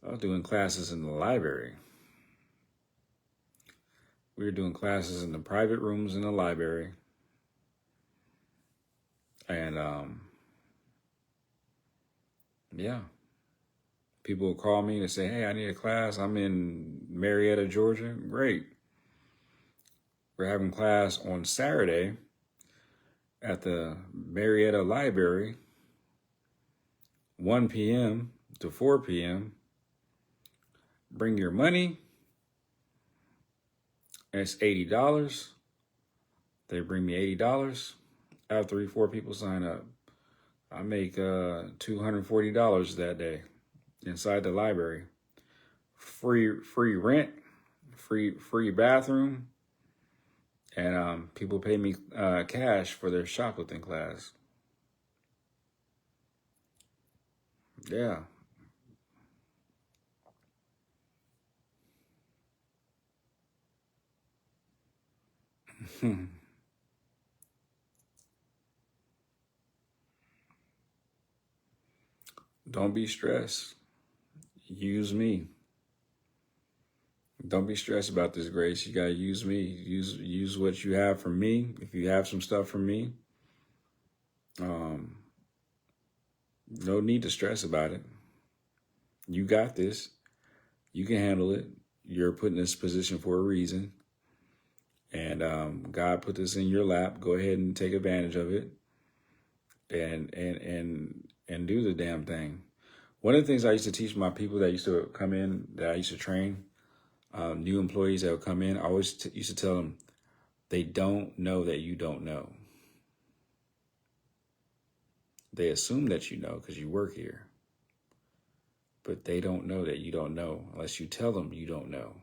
I was doing classes in the library. We were doing classes in the private rooms in the library. And yeah, people would call me and say, hey, I need a class. I'm in Marietta, Georgia. Great. We're having class on Saturday at the Marietta Library, 1 p.m. to 4 p.m. Bring your money. And it's $80. They bring me $80. I have 3-4 people sign up. I make $240 that day inside the library. Free rent, free bathroom, and people pay me cash for their shoplifting class. Yeah. Don't be stressed. Use me. Don't be stressed about this, Grace. You gotta use me. Use what you have from me. If you have some stuff from me, no need to stress about it. You got this. You can handle it. You're put in this position for a reason. And God put this in your lap. Go ahead and take advantage of it. And do the damn thing. One of the things I used to teach my people that used to come in, that I used to train, new employees that would come in, I always used to tell them, they don't know that you don't know. They assume that you know because you work here. But they don't know that you don't know unless you tell them you don't know.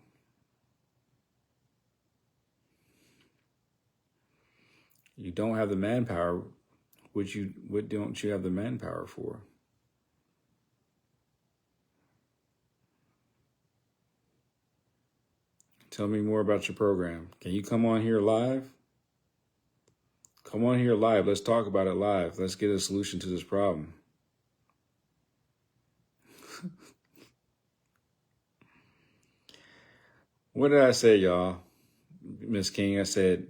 You don't have the manpower. What don't you have the manpower for? Tell me more about your program. Can you come on here live? Come on here live. Let's talk about it live. Let's get a solution to this problem. What did I say, y'all? Miss King, I said,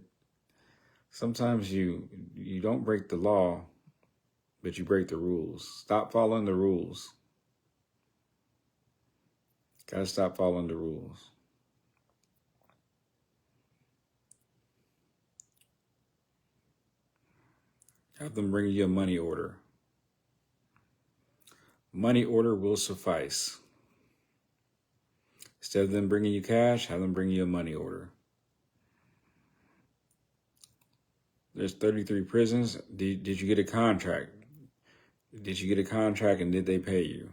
sometimes you don't break the law, but you break the rules. Stop following the rules. Gotta stop following the rules. Have them bring you a money order. Money order will suffice. Instead of them bringing you cash, have them bring you a money order. There's 33 prisons. Did you get a contract? Did you get a contract and did they pay you?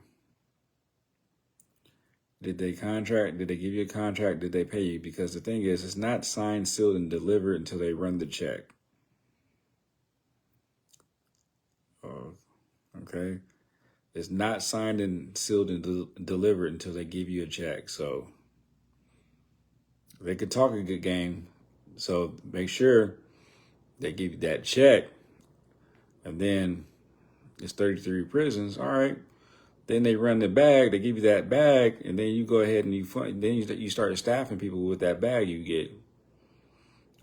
Did they contract? Did they give you a contract? Did they pay you? Because the thing is, it's not signed, sealed, and delivered until they run the check. Oh, okay. It's not signed and sealed and delivered until they give you a check. So they could talk a good game. So make sure they give you that check. And then it's 33 prisons. All right. Then they run the bag. They give you that bag. And then you go ahead and you start staffing people with that bag you get.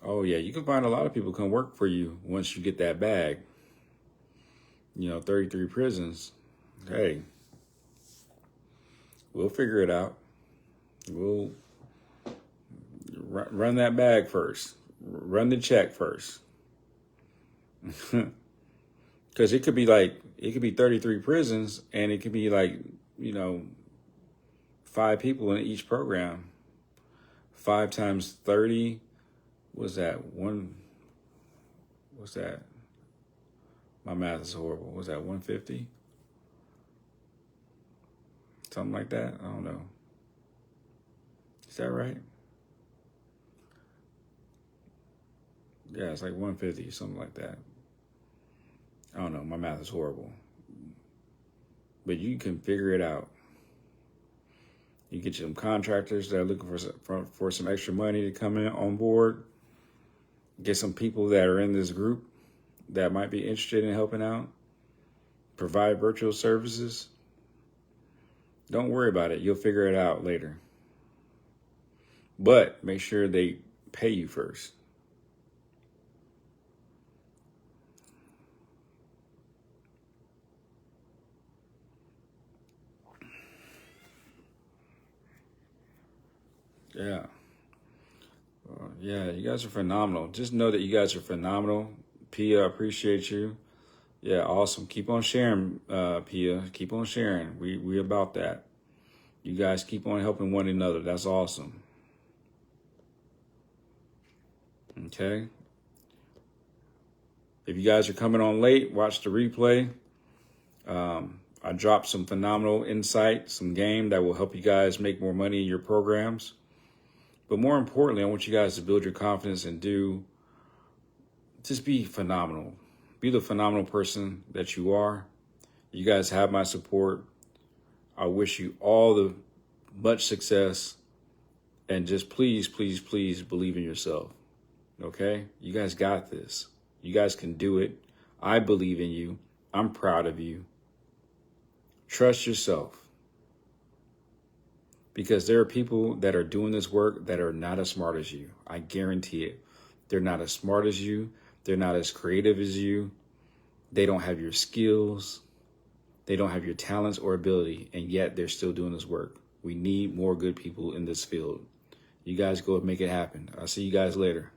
Oh, yeah. You can find a lot of people come work for you once you get that bag. 33 prisons. Hey, we'll figure it out. We'll run that bag first. Run the check first. Because it could be 33 prisons and it could be 5 people in each program. 5 times 30. What's that? What's that? My math is horrible. Was that 150? Something like that? I don't know. Is that right? Yeah, it's like 150, something like that. I don't know. My math is horrible. But you can figure it out. You get some contractors that are looking for some extra money to come in on board. Get some people that are in this group that might be interested in helping out. Provide virtual services. Don't worry about it. You'll figure it out later. But make sure they pay you first. Yeah. Yeah, you guys are phenomenal. Just know that you guys are phenomenal. Pia, I appreciate you. Yeah, awesome. Keep on sharing, Pia. Keep on sharing. We about that. You guys keep on helping one another. That's awesome. Okay. If you guys are coming on late, watch the replay. I dropped some phenomenal insight, some game that will help you guys make more money in your programs. But more importantly, I want you guys to build your confidence and just be phenomenal. Be the phenomenal person that you are. You guys have my support. I wish you all the much success. And just please, please, please believe in yourself. Okay? You guys got this. You guys can do it. I believe in you. I'm proud of you. Trust yourself. Because there are people that are doing this work that are not as smart as you. I guarantee it. They're not as smart as you. They're not as creative as you. They don't have your skills. They don't have your talents or ability. And yet they're still doing this work. We need more good people in this field. You guys go and make it happen. I'll see you guys later.